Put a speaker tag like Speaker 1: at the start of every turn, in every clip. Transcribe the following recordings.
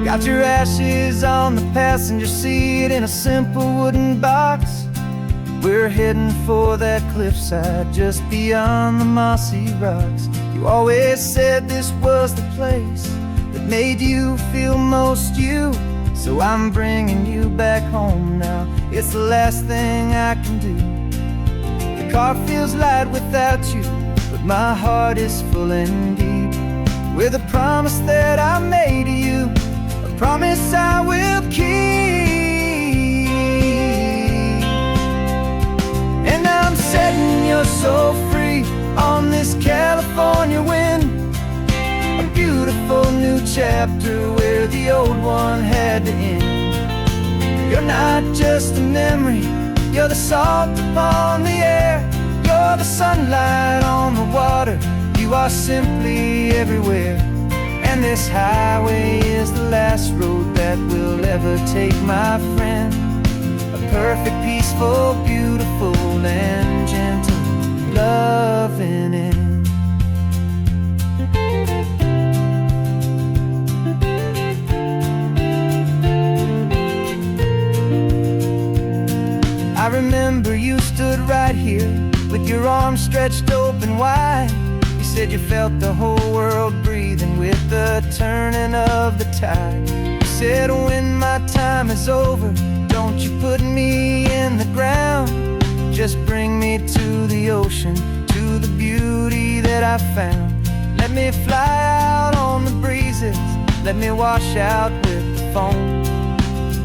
Speaker 1: Got your ashes on the passenger seat in a simple wooden box. We're heading for that cliffside just beyond the mossy rocks. You always said this was the place that made you feel most you. So I'm bringing you back home now. It's the last thing I can do. The car feels light without you, but my heart is full and deep with a promise that I made to you, a promise I will keep. And I'm setting your soul free on this California wind, a beautiful new chapter where the old one had to end. You're not just a memory, you're the salt upon the air, you're the sunlight on the water, you are simply everywhere. And this highway is the last road that we'll ever take, my friend. A perfect, peaceful, beautiful, and gentle loving end. I remember you stood right here with your arms stretched open wide. You said you felt the whole world breathing with the turning of the tide. You said when my time is over, don't you put me in the ground, just bring me to the ocean, to the beauty that I found. Let me fly out on the breezes, let me wash out with the foam.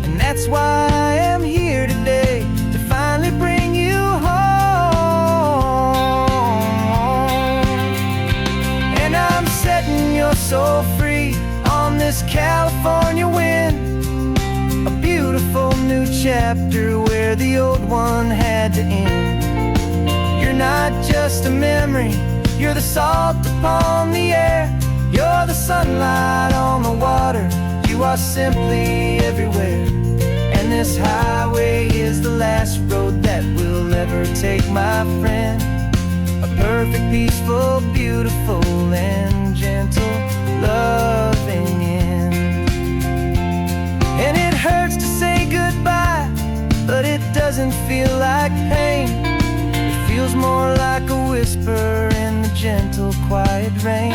Speaker 1: And that's why I am here today, to finally bring you home. And I'm setting your soul free on this California wind, a beautiful new chapter where the old one had to end. You're not just a memory, you're the salt upon the air, you're the sunlight on the water, you are simply everywhere. And this highway is the last road that we'll ever take, my friend. A perfect, peaceful, beautiful, and gentle loving end. And it hurts to say goodbye, but it doesn't feel like pain. It feels more like a whisper in the gentle, quiet rain.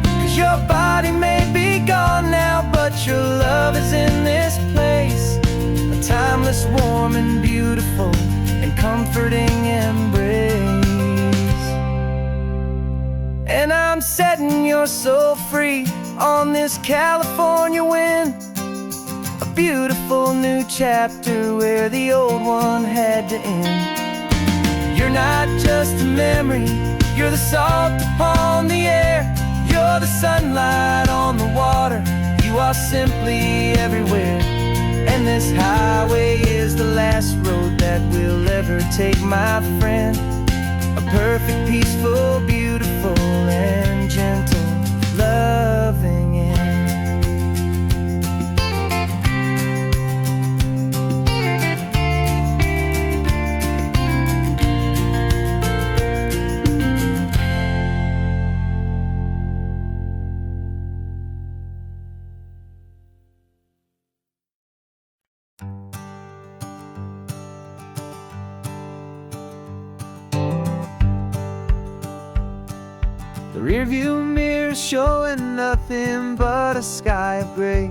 Speaker 1: 'Cause your body may be gone now, but your love is in this place, a timeless, warm, and beautiful, and comforting embrace. And I'm setting your soul free on this California wind, a beautiful new chapter where the old one had to end. You're not just a memory, you're the salt upon the air, you're the sunlight on the water, you are simply everywhere. And this highway is the last road that we'll ever take, my friend. A perfect, peaceful, beautiful, and gentle loving end. The rearview mirror showing nothing but a sky of gray.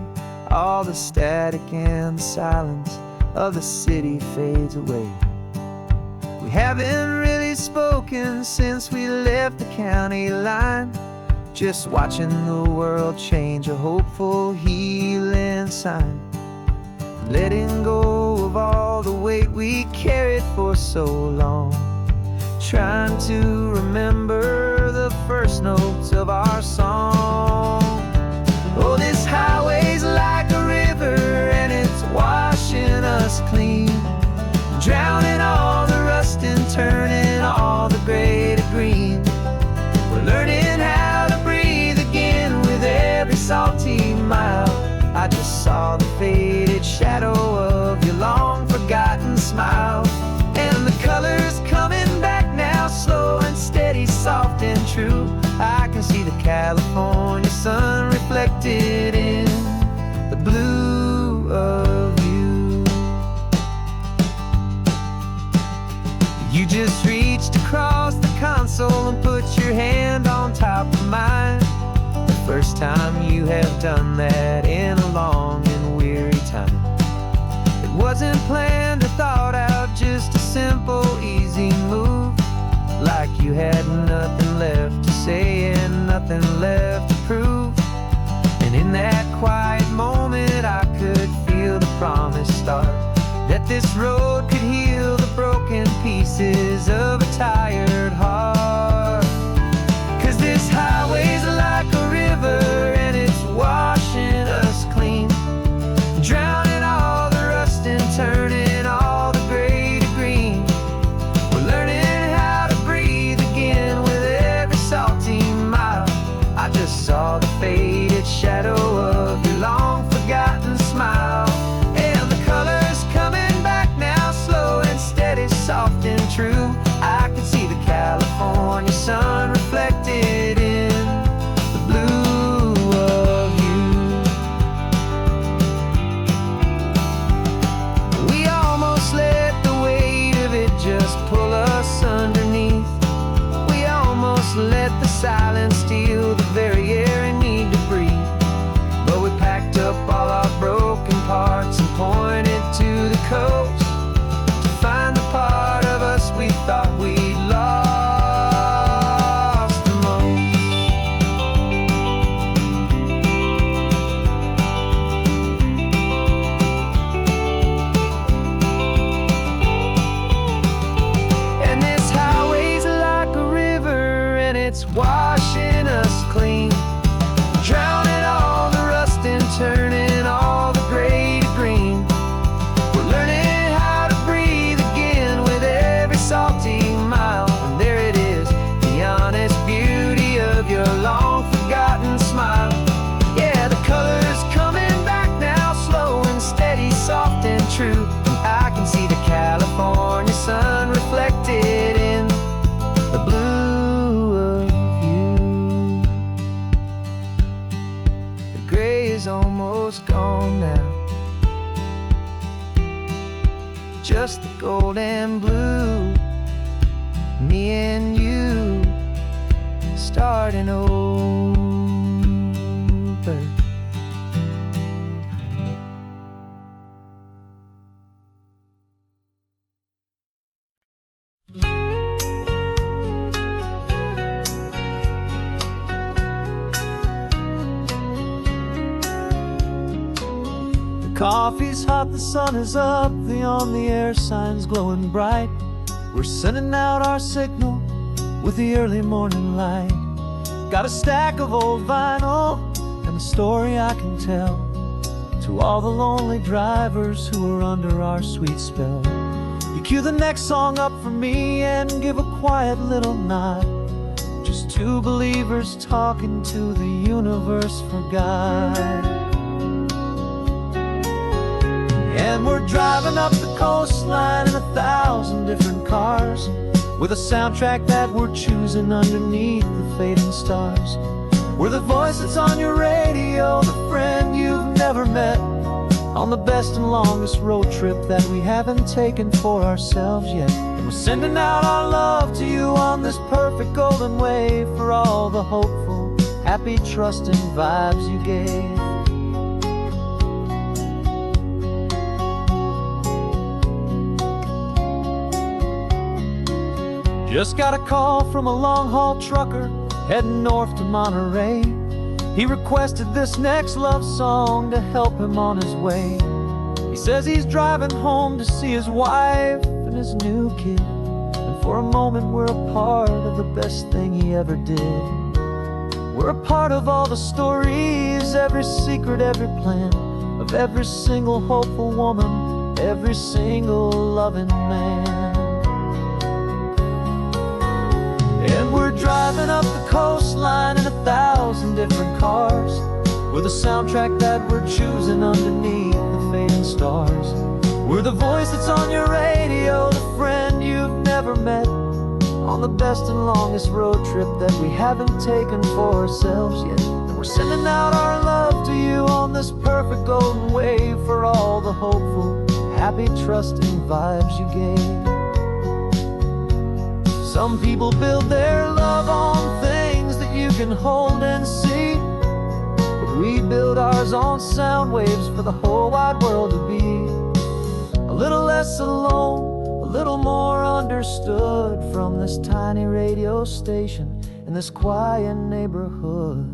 Speaker 1: All the static and the silence of the city fades away. We haven't really spoken since we left the county line, just watching the world change, a hopeful healing sign. Letting go of all the weight we carried for so long, trying to remember the first notes of our song. Oh, this highway's like a river and it's washing us clean, drowning all the rust and turning all the gray to green. We're learning how to breathe again with every salty mile. I just saw the faded shadow of your long forgotten smile, and the colors coming back now, slow and steady, soft and true. I can see the California sun reflected in the blue You just reached across the console and put your hand on top of mine. The first time you have done that in a long and weary time. It wasn't planned or thought out, just a simple, easy move. Like you had nothing left to say and nothing left to prove. And in that quiet moment I could feel the promise start, that this road could heal the broken pieces of a tired heart. 'Cause this highway's like a river and it's washing us clean, drowning all the rust and turning all the gray to green. We're learning how to breathe again with every salty mile. I just saw the faded shadow of your long forgotten smile. And the colors coming back now, slow and steady, soft and true. I could see the California sun reflected in the blue of you. We almost let the weight of it just pull us underneath. We almost let the silence steal the very air I need to breathe. But we packed up all our broken parts and pointed to the coast to find the part of us we thought we'd lost the most. And this highway's like a river and it's washing us clean, drowning all the rust and turning all the gray to green. We're learning how to breathe again with every salty mile. And there it is, the honest beauty of your long forgotten smile. Yeah, the colors coming back now, slow and steady, soft and true. And I can see the California sun reflected in the blue of you. The gray is almost gone now, just the gold and blue. Me and you starting over. The coffee's hot, the sun is up, the on-the-air sign's glowing bright. We're sending out our signal with the early morning light. Got a stack of old vinyl and a story I can tell to all the lonely drivers who are under our sweet spell. You cue the next song up for me and give a quiet little nod. Just two believers talking to the universe for God. And we're driving up the coastline in 1,000 different cars, with a soundtrack that we're choosing underneath the fading stars. We're the voice that's on your radio, the friend you've never met, on the best and longest road trip that we haven't taken for ourselves yet. And we're sending out our love to you on this perfect golden wave for all the hopeful, happy, trusting vibes you gave. Just got a call from a long-haul trucker heading north to Monterey. He requested this next love song to help him on his way. He says he's driving home to see his wife and his new kid, and for a moment we're a part of the best thing he ever did. We're a part of all the stories, every secret, every plan, of every single hopeful woman, every single loving man. And we're driving up the coastline in 1,000 different cars, with a soundtrack that we're choosing underneath the fading stars. We're the voice that's on your radio, the friend you've never met, on the best and longest road trip that we haven't taken for ourselves yet. And we're sending out our love to you on this perfect golden wave for all the hopeful, happy, trusting vibes you gave. Some people build their love on things that you can hold and see, but we build ours on sound waves for the whole wide world to be a little less alone, a little more understood from this tiny radio station in this quiet neighborhood.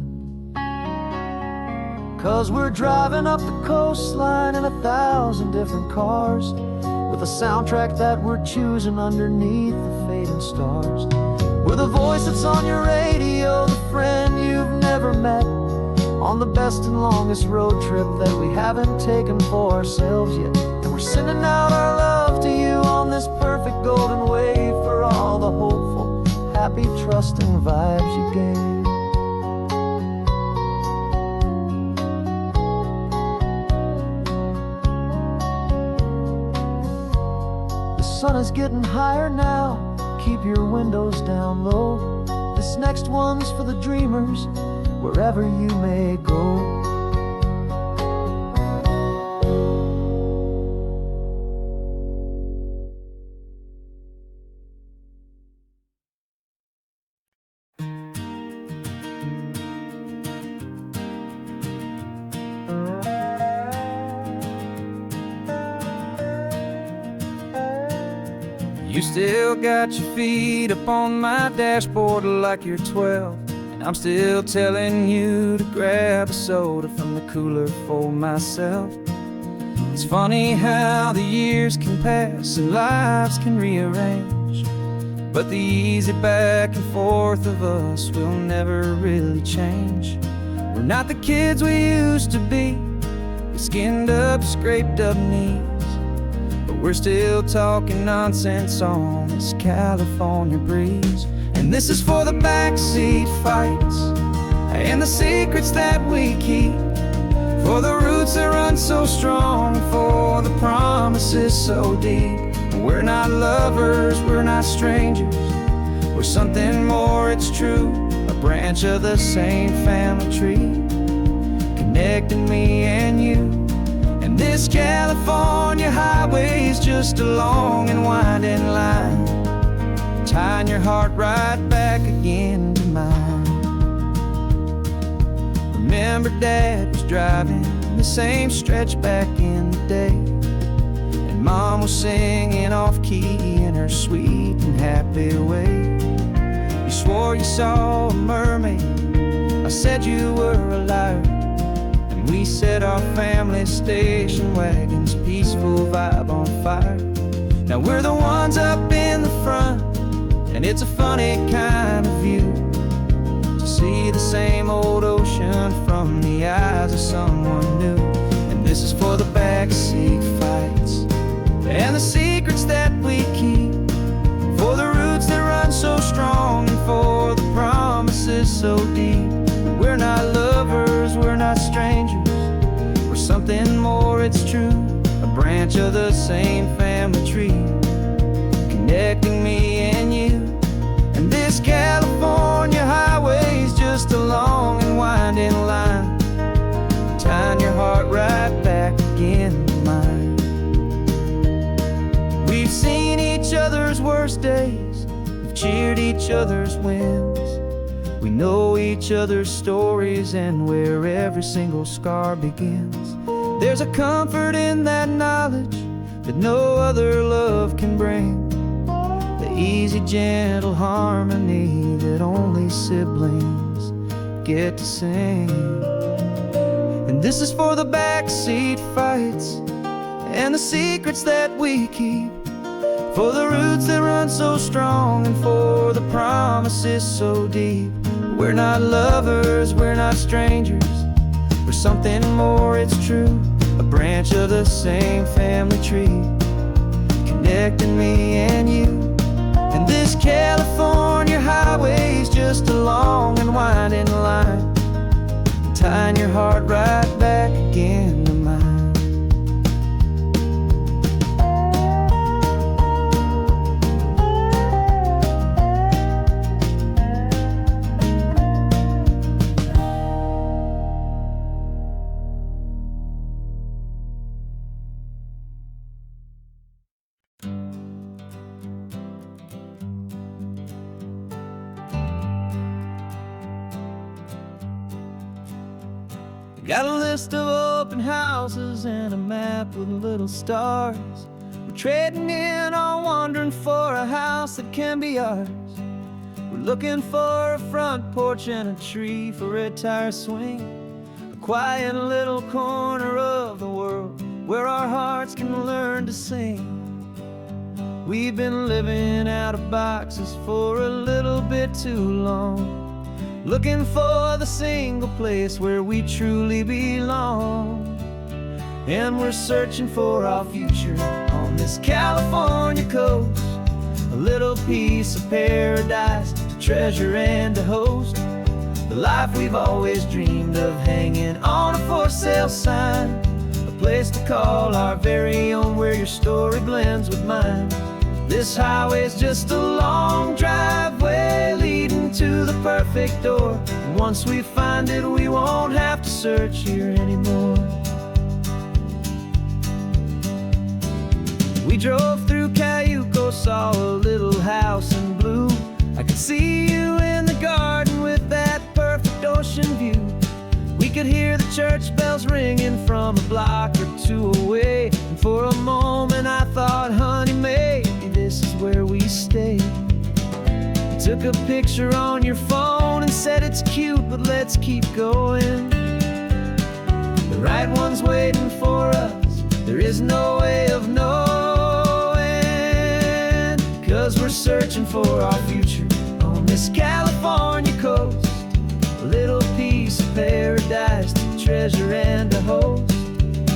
Speaker 1: 'Cause we're driving up the coastline in 1,000 different cars, with a soundtrack that we're choosing underneath the fading stars. We're the voice that's on your radio, the friend you've never met, on the best and longest road trip that we haven't taken for ourselves yet. And we're sending out our love to you on this perfect golden wave for all the hopeful, happy, trusting vibes you gave. The sun is getting higher now, keep your windows down low. This next one's for the dreamers, wherever you may go. You still got your feet up on my dashboard like you're 12, and I'm still telling you to grab a soda from the cooler for myself. It's funny how the years can pass and lives can rearrange, but the easy back and forth of us will never really change. We're not the kids we used to be, with skinned up, scraped up knees, but we're still talking nonsense on this California breeze. And this is for the backseat fights and the secrets that we keep, for the roots that run so strong, for the promises so deep. We're not lovers, we're not strangers, we're something more, it's true, a branch of the same family tree, connecting me and you. And this California highway's just a long and winding line, tying your heart right back again to mine. Remember Dad was driving the same stretch back in the day, and Mom was singing off-key in her sweet and happy way. You swore you saw a mermaid, I said you were a liar, and we set our family station wagon's peaceful vibe on fire. Now we're the ones up in the front, and it's a funny kind of view to see the same old ocean from the eyes of someone new. And this is for the backseat fights and the secrets that we keep, for the roots that run so strong, and for the promises so deep. We're not lovers, we're not strangers, we're something more, it's true, a branch of the same family tree, connecting me and you. And this California highway's just a long and winding line, tying your heart right back again to mine. We've seen each other's worst days, we've cheered each other's wins, we know each other's stories and where every single scar begins. There's a comfort in that knowledge that no other love can bring, the easy, gentle harmony that only siblings get to sing. And this is for the backseat fights and the secrets that we keep, for the roots that run so strong, and for the promises so deep. We're not lovers, we're not strangers, we're something more, it's true, a branch of the same family tree, connecting me and you. And this California highway's just a long and winding line, tying your heart right back again to mine. Got a list of open houses and a map with little stars. We're trading in our wandering for a house that can be ours. We're looking for a front porch and a tree for a tire swing, a quiet little corner of the world where our hearts can learn to sing. We've been living out of boxes for a little bit too long, looking for the single place where we truly belong. And we're searching for our future on this California coast, a little piece of paradise to treasure and to host, the life we've always dreamed of, hanging on a for sale sign, a place to call our very own where your story blends with mine. This highway's just a long driveway leading to the perfect door, and once we find it we won't have to search here anymore. We drove through Cayuco, saw a little house in blue. I could see you in the garden with that perfect ocean view. We could hear the church bells ringing from a block or two away, and for a moment I thought, honey, maybe this is where we stay. You took a picture on your phone and said it's cute, but let's keep going. The right one's waiting for us, there is no way of knowing, 'cause we're searching for our future on this California coast, a little piece of paradise to treasure and to host,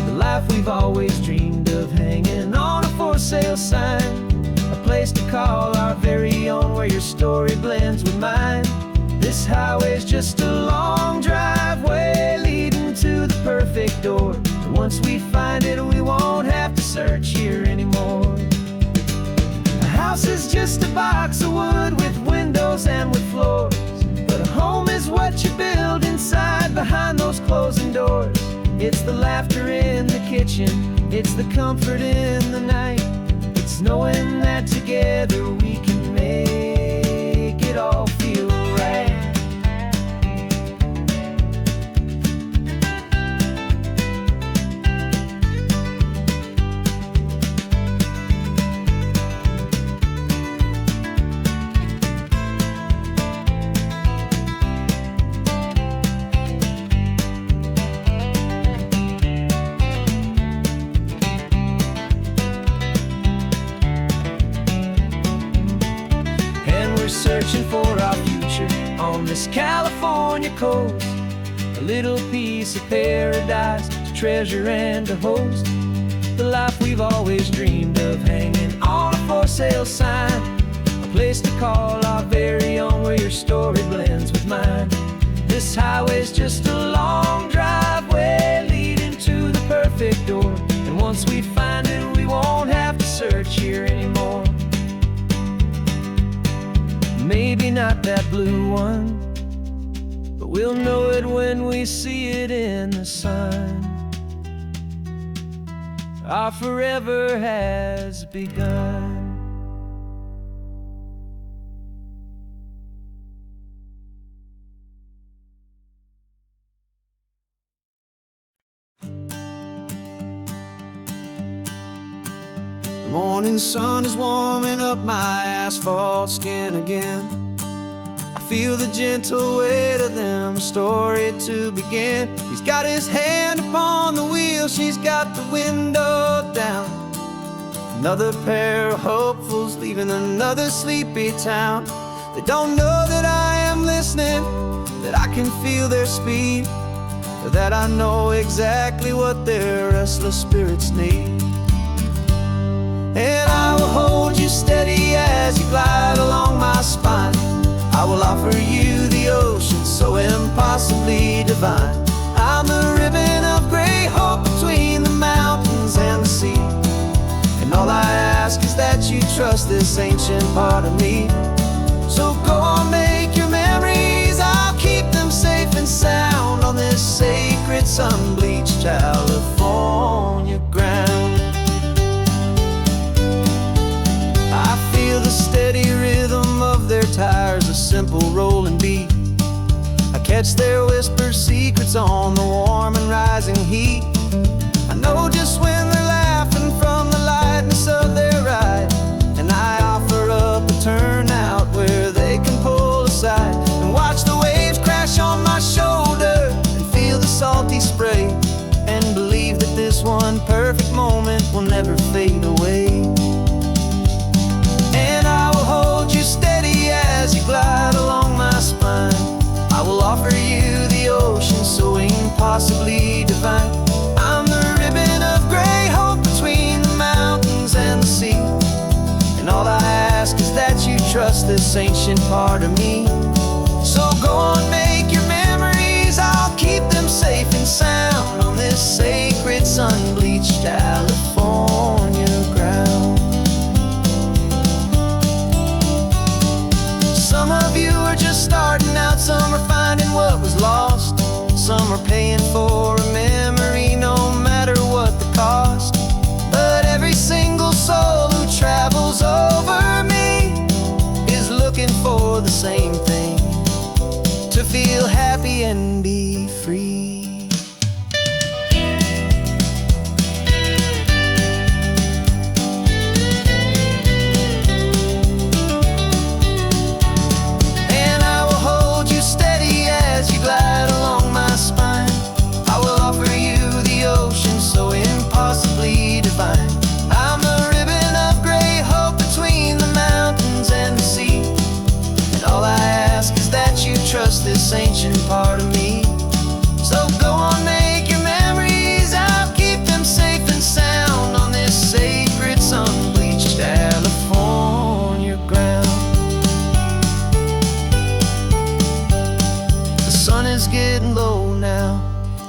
Speaker 1: the life we've always dreamed of, hanging on a for sale sign, a place to call our very own where your story blends with mine. This highway's just a long driveway leading to the perfect door, and once we find it we won't have to search here anymore. A house is just a box of wood with windows and with floors, but a home is what you build inside behind those closing doors. It's the laughter in the kitchen, it's the comfort in the night, it's knowing that together we can make it all feel right. Searching for our future on this California coast, a little piece of paradise to treasure and to host, the life we've always dreamed of, hanging on a for sale sign, a place to call our very own where your story blends with mine. This highway's just a long driveway leading to the perfect door, and once we find it we won't have to search here anymore. Maybe not that blue one, but we'll know it when we see it in the sun. Our forever has begun. The morning sun is warming up my asphalt skin again. I feel the gentle weight of them, a story to begin. He's got his hand upon the wheel, she's got the window down. Another pair of hopefuls leaving another sleepy town. They don't know that I am listening, that I can feel their speed, or that I know exactly what their restless spirits need. And I will hold you steady as you glide along my spine. I will offer you the ocean so impossibly divine. I'm the ribbon of gray hope between the mountains and the sea, and all I ask is that you trust this ancient part of me. So go on, make your memories, I'll keep them safe and sound on this sacred sun-bleached California ground. I feel the steady rhythm of their tires, a simple rolling beat. I catch their whispered secrets on the warm and rising heat. I know just when they're laughing from the lightness of their ride, and I offer up a turnout where they can pull aside and watch the waves crash on my shoulder and feel the salty spray, and believe that this one perfect moment will never fade away. And I will hold you steady as you glide along my spine. I will offer you the ocean so impossibly divine. I'm the ribbon of gray hope between the mountains and the sea, and all I ask is that you trust this ancient part of me. So go on, make your memories, I'll keep them safe and sound on this sacred sun-bleached California ground. Some of you are just starting out, some are finding what was lost, some are paying for a memory no matter what the cost. But every single soul who travels over me is looking for the same thing: to feel happy and be free. And I will hold you steady as you glide along my spine. I will offer you the ocean so impossibly divine. I'm the ribbon of gray hope between the mountains and the sea, and all I ask is that you trust this ancient part of me. So go on, make your memories, I'll keep them safe and sound on this sacred sun-bleached California ground. The sun is getting low now,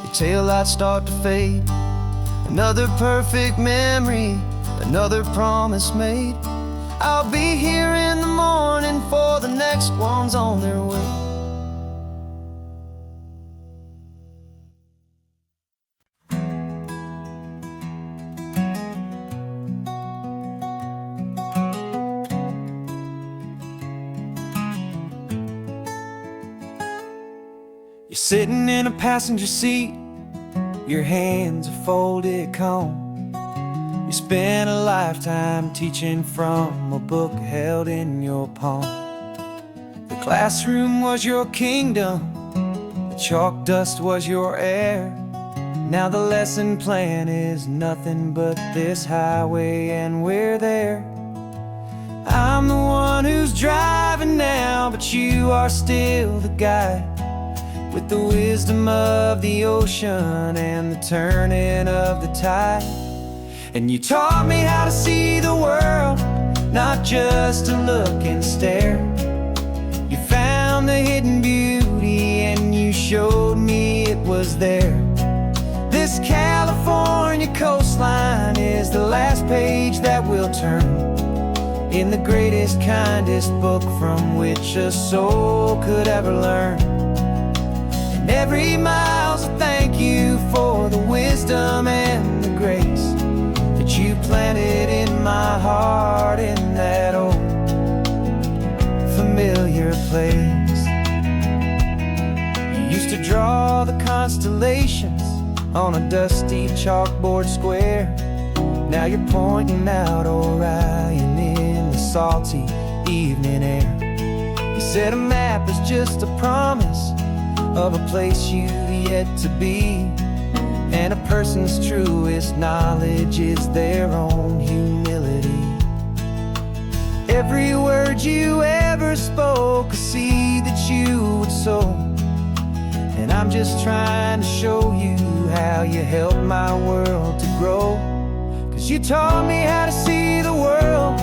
Speaker 1: your taillights start to fade. Another perfect memory, another promise made. I'll be here in the morning for the next ones on their way. You're sitting in a passenger seat, your hands are folded calm. You spent a lifetime teaching from a book held in your palm. The classroom was your kingdom, the chalk dust was your air. Now the lesson plan is nothing but this highway, and we're there. I'm the one who's driving now, but you are still the guide, with the wisdom of the ocean and the turning of the tide. And you taught me how to see the world, not just to look and stare. You found the hidden beauty and you showed me it was there. This California coastline is the last page that we'll turn in the greatest, kindest book from which a soul could ever learn. And every mile's a thank you for the wisdom and the grace that you planted in my heart in that old familiar place. You used to draw the constellations on a dusty chalkboard square. Now you're pointing out Orion in the salty evening air. You said a map is just a promise of a place you've yet to be, and a person's truest knowledge is their own humility. Every word you ever spoke, a seed that you would sow, and I'm just trying to show you how you helped my world to grow. 'Cause you taught me how to see the world,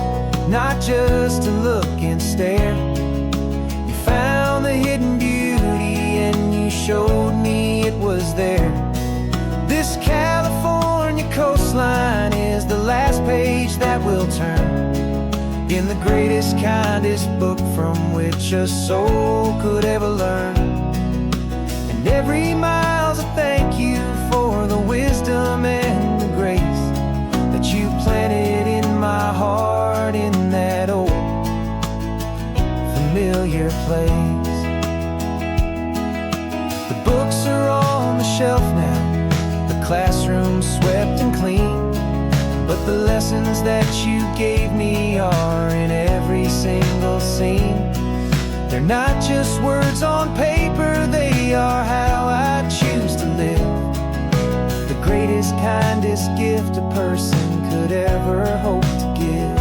Speaker 1: not just to look and stare. You found the hidden beauty and you showed me it was there. This California coastline is the last page that we'll turn in the greatest, kindest book from which a soul could ever learn. And every mile's a thank you for the wisdom and the grace that you planted in my heart in that old familiar place. lessons that you gave me are in every single scene. They're not just words on paper, they are how I choose to live. The greatest, kindest gift a person could ever hope to give.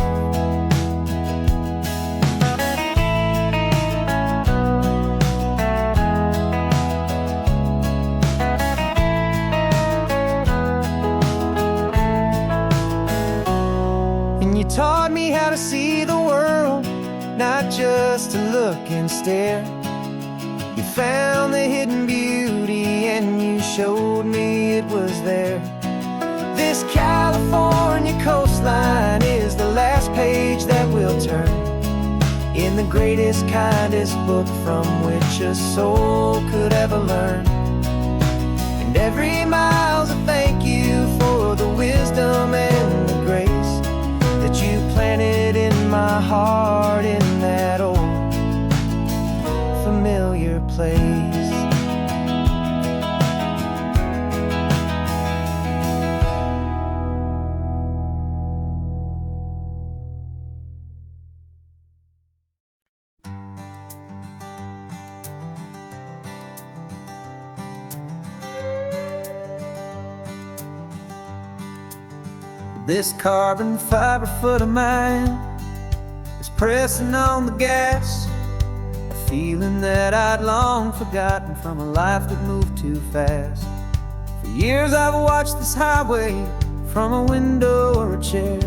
Speaker 1: And you taught me how to see the world, not just to look and stare. You found the hidden beauty and you showed me it was there. This California coastline is the last page that we'll turn in the greatest, kindest book from which a soul could ever learn. And every mile's a thank you for the wisdom and the grace that you planted in my heart in that old familiar place. This carbon fiber foot of mine is pressing on the gas, a feeling that I'd long forgotten from a life that moved too fast. For years I've watched this highway from a window or a chair,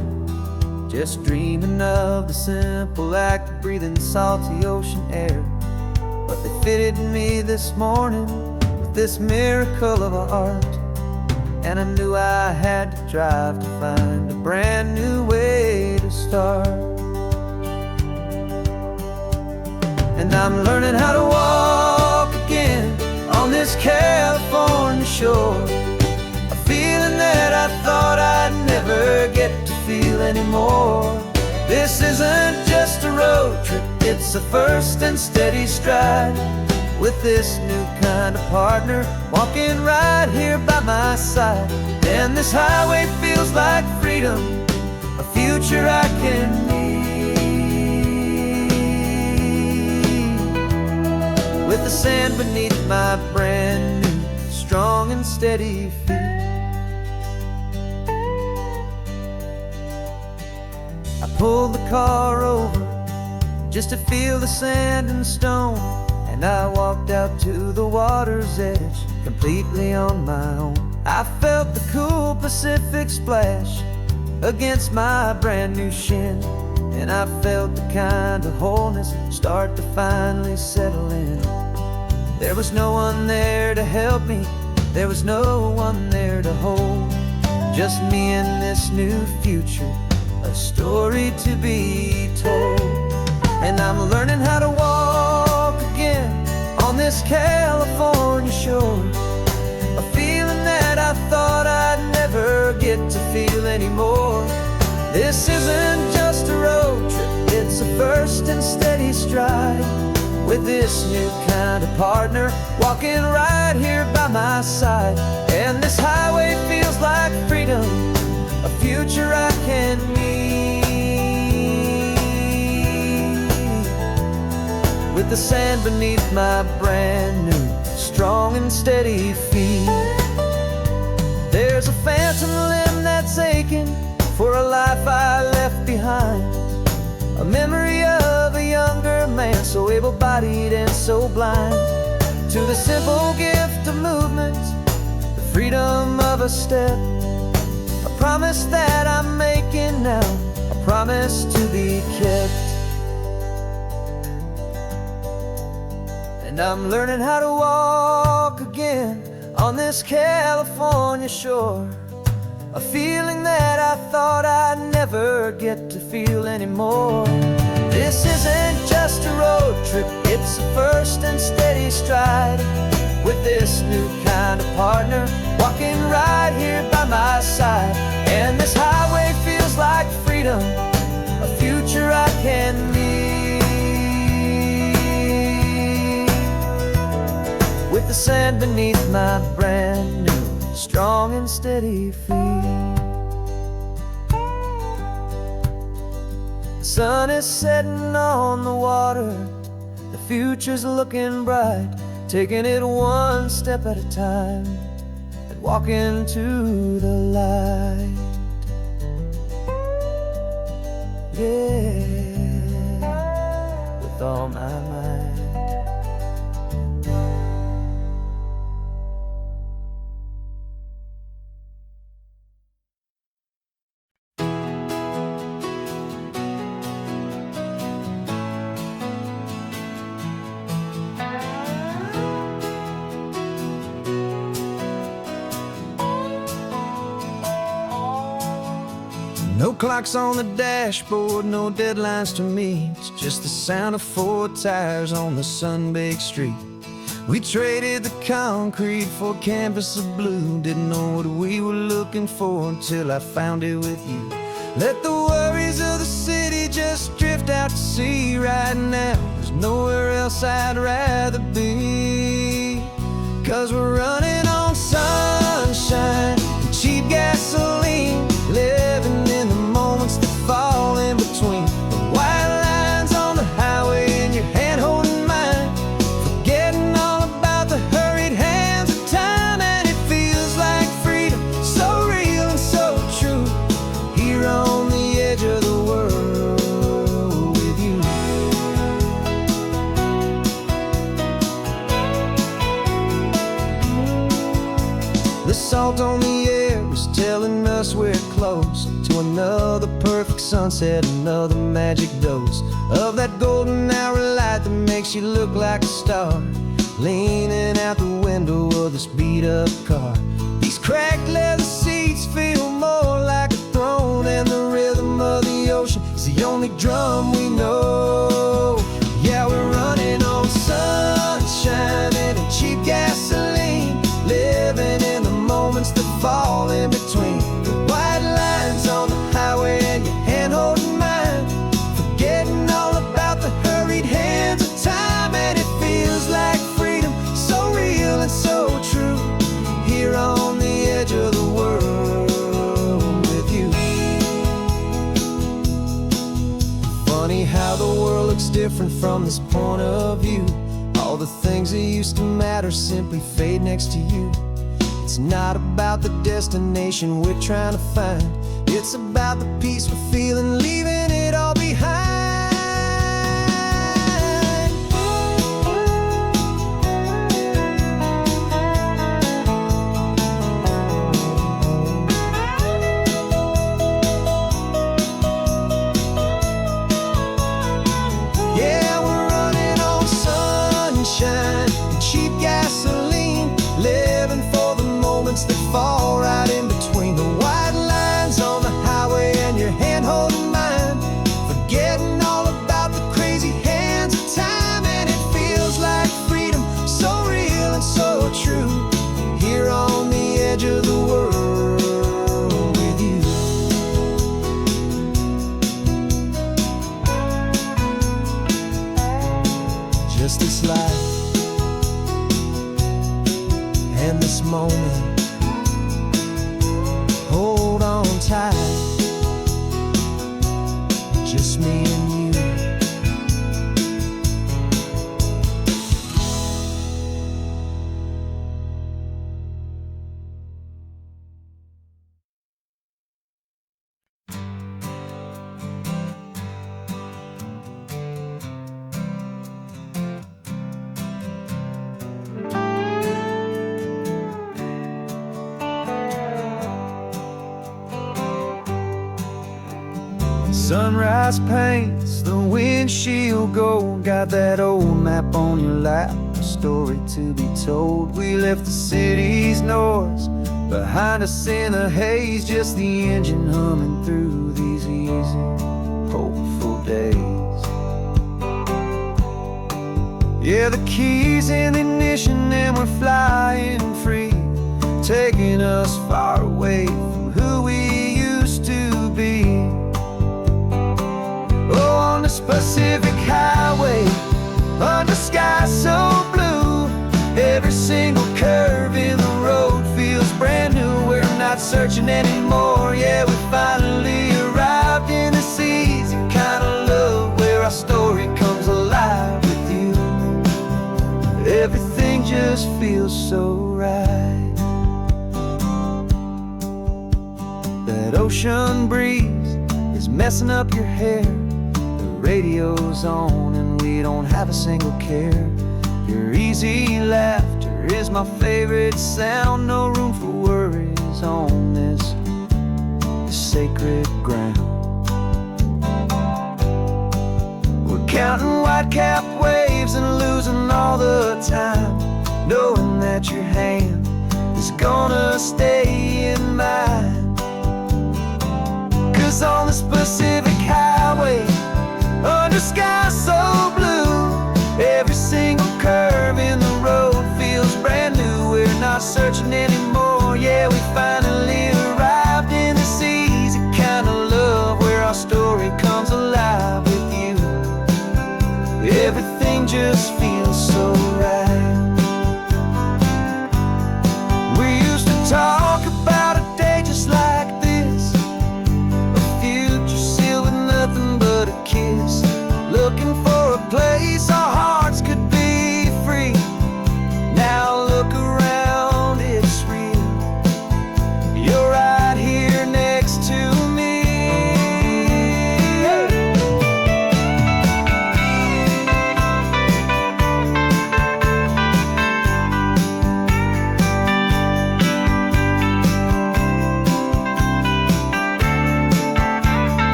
Speaker 1: just dreaming of the simple act of breathing salty ocean air. But they fitted me this morning with this miracle of art, and I knew I had to drive to find a brand new way to start. And I'm learning how to walk again on this California shore, a feeling that I thought I'd never get to feel anymore. This isn't just a road trip, it's a first and steady stride, with this new kind of partner walking right here by my side. And this highway feels like freedom, a future I can need, with the sand beneath my brand new strong and steady feet. I pulled the car over just to feel the sand and stone, and I walked out to the water's edge, completely on my own. I felt the cool Pacific splash against my brand new shin, and I felt the kind of wholeness start to finally settle in. There was no one there to help me, there was no one there to hold, just me and this new future, a story to be told. And I'm learning how to walk again on this California shore, a feeling that I thought I'd never get to feel anymore. This isn't just a road trip, it's a first and steady stride, with this new kind of partner walking right here by my side. And this highway feels like freedom, a future I can need, with the sand beneath my brand new strong and steady feet. There's a phantom limb that's aching for a life I left behind, a memory of a younger man so able-bodied and so blind, to the simple gift of movement, the freedom of a step, a promise that I'm making now, a promise to be kept. And I'm learning how to walk again on this California shore, a feeling that I thought I'd never get to feel anymore. This isn't just a road trip, it's a first and steady stride, with this new kind of partner walking right here by my side. And this highway feels like freedom, a future I can need, with the sand beneath my brand new strong and steady feet. sun is setting on the water, the future's looking bright, taking it one step at a time and walking to the light. Yeah, with all my might. No clocks on the dashboard, no deadlines to meet, just the sound of 4 tires on the sun-baked street. We traded the concrete for a canvas of blue, didn't know what we were looking for until I found it with you. Let the worries of the city just drift out to sea right now. There's nowhere else I'd rather be, 'cause we're running on sunshine and cheap gasoline, living in the moments that fall in between the white lines on the highway and your hand holding mine, forgetting all about the hurried hands of time. And it feels like freedom, so real and so true, here on the edge of the world with you. The salt on the air is telling us we're close to another perfect sunset, another magic dose of that golden hour light that makes you look like a star, leaning out the window of this beat-up car. These cracked leather seats feel more like a throne, and the rhythm of the ocean is the only drum we know. Yeah, we're running on sunshine and a cheap gasoline, living in the moments that fall in between the white lines on the highway and your hand holding mine, forgetting all about the hurried hands of time. And it feels like freedom, so real and so true, here on the edge of the world with you. Funny how the world looks different from this point of view. All the things that used to matter simply fade next to you. It's not about the destination we're trying to find, it's about the peace we're feeling, leaving it all behind. Yeah, we're running on sunshine and cheap gasoline, living for the moments that fall right in between the white lines on the highway and your hand holding mine, forgetting all about the crazy hands of time. And it feels like freedom, so real and so true, here on the edge of the world with you. Just this life and this moment, hold on tight, just me and you. Sunrise paints the windshield gold, got that old map on your lap, a story to be told. We left the city's noise behind us in the haze, just the engine humming through these easy, hopeful days. Yeah, the keys in the ignition and we're flying free, taking us far away from who we used to be. Oh, on this Pacific highway, under sky so blue, every single curve in the road feels brand new. We're not searching anymore, yeah, we finally arrived in this easy kind of love. so right. That ocean breeze is messing up your hair. The radio's on and we don't have a single care. Your easy laughter is my favorite sound. No room for worries on this sacred ground. We're counting white-cap waves and losing all the time, knowing that your hand is gonna stay in mine. 'Cause on this Pacific highway, under skies so blue, every single curve in the road feels brand new. We're not searching anymore, yeah, we finally arrived in this easy kind of love where our story comes alive with you. Everything just feels so right. We used to talk about a day just like this, a future sealed with nothing but a kiss, looking for a place our hearts could be free. Now look around, it's real. You're right here next to me.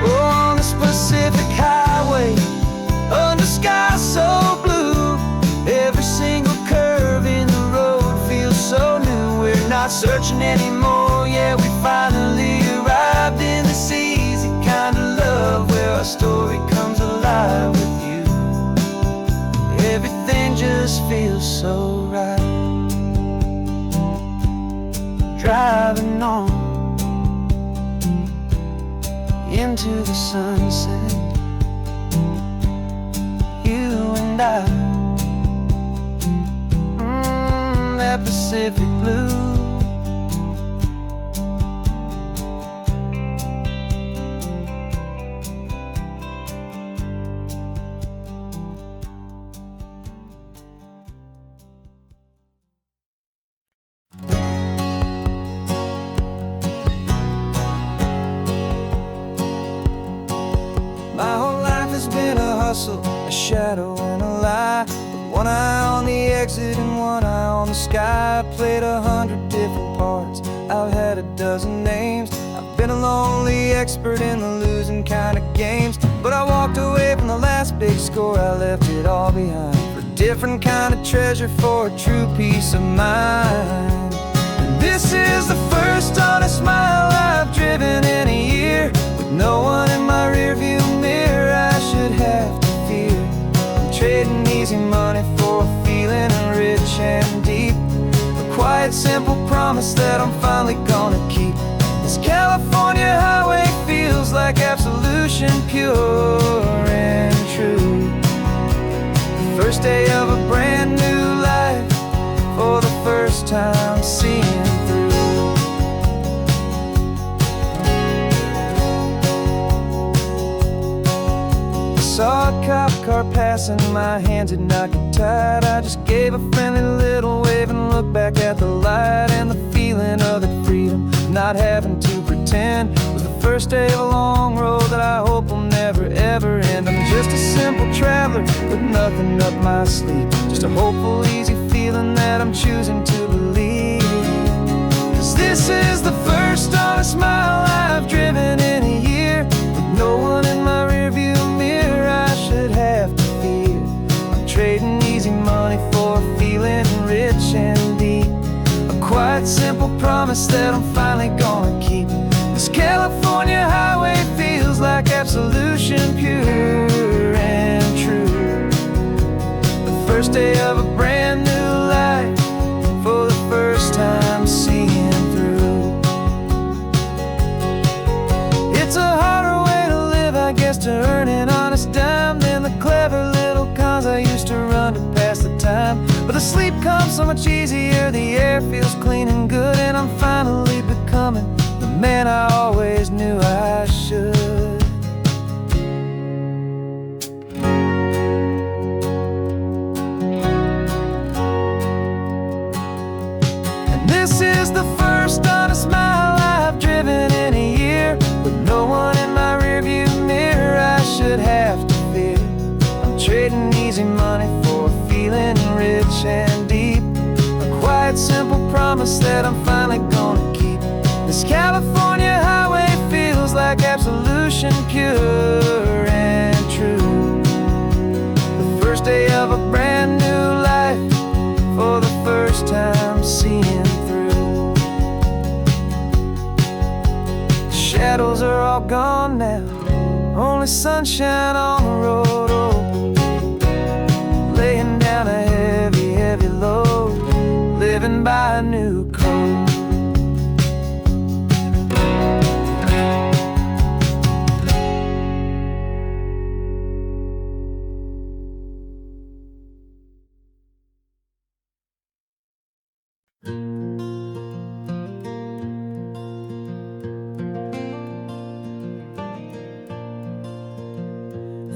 Speaker 1: Oh, on this Pacific highway, under skies so blue, every single curve in the road feels so new. We're not searching anymore, yeah, we finally arrived in this easy kind of love where our story comes alive with you. Everything just feels so right. Driving on into the sunset, you and I, that Pacific blue. My whole life has been a hustle, a shadow and a lie, with one eye on the exit and one eye on the sky. I played 100 different parts, I've had a dozen names. I've been a lonely expert in the losing kind of games, but I walked away from the last big score. I left it all behind for a different kind of treasure, for a true peace of mind. And this is the first honest mile I've driven in a year, with no one in my rearview mirror I should have to fear. I'm trading easy money for a feeling rich and deep, a quiet, simple promise that I'm finally gonna keep. This California highway feels like absolution, pure and true. The first day of a brand new life, for the first time seeing through. Saw a cop car passing, my hands had not got tied. I just gave a friendly little wave and looked back at the light. And the feeling of the freedom, not having to pretend, was the first day of a long road that I hope will never ever end. I'm just a simple traveler with nothing up my sleeve, just a hopeful, easy feeling that I'm choosing to believe. 'Cause this is the first honest mile I've driven in a year, with no one in my rearview mirror I should have to fear. I'm trading easy money for a feeling rich and deep, a quiet, simple promise that I'm finally gonna keep. This California highway feels like absolution, pure and true. The first day of a brand new life, for the first time seeing through. It's a harder way to live, I guess, to earn an honest dime than the clever little cons I used to run to pass the time. But the sleep comes so much easier, the air feels clean and good, and I'm finally becoming the man I always knew I should. and true. The first day of a brand new life, for the first time seeing through. The shadows are all gone now, only sunshine on the road. Oh, laying down a heavy, heavy load, living by a new code.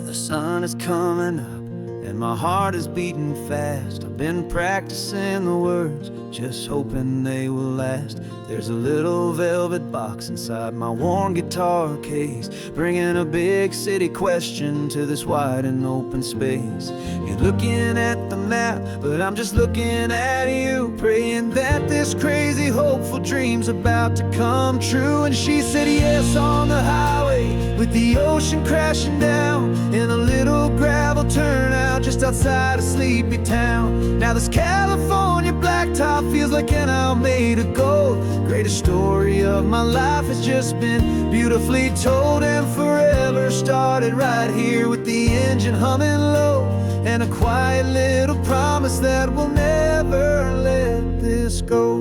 Speaker 1: The sun is coming up and my heart is beating fast. I've been practicing the words, just hoping they will last. There's a little velvet box inside my worn guitar case, bringing a big city question to this wide and open space. You're looking at the map, but I'm just looking at you, praying that this crazy hopeful dream's about to come true. And she said yes on the highway, with the ocean crashing down, in a little gravel turnout just outside a sleepy town. Now this California blacktop feels like an owl made of gold. Greatest story of my life has just been beautifully told, and forever started right here with the engine humming low, and a quiet little promise that we'll never let this go.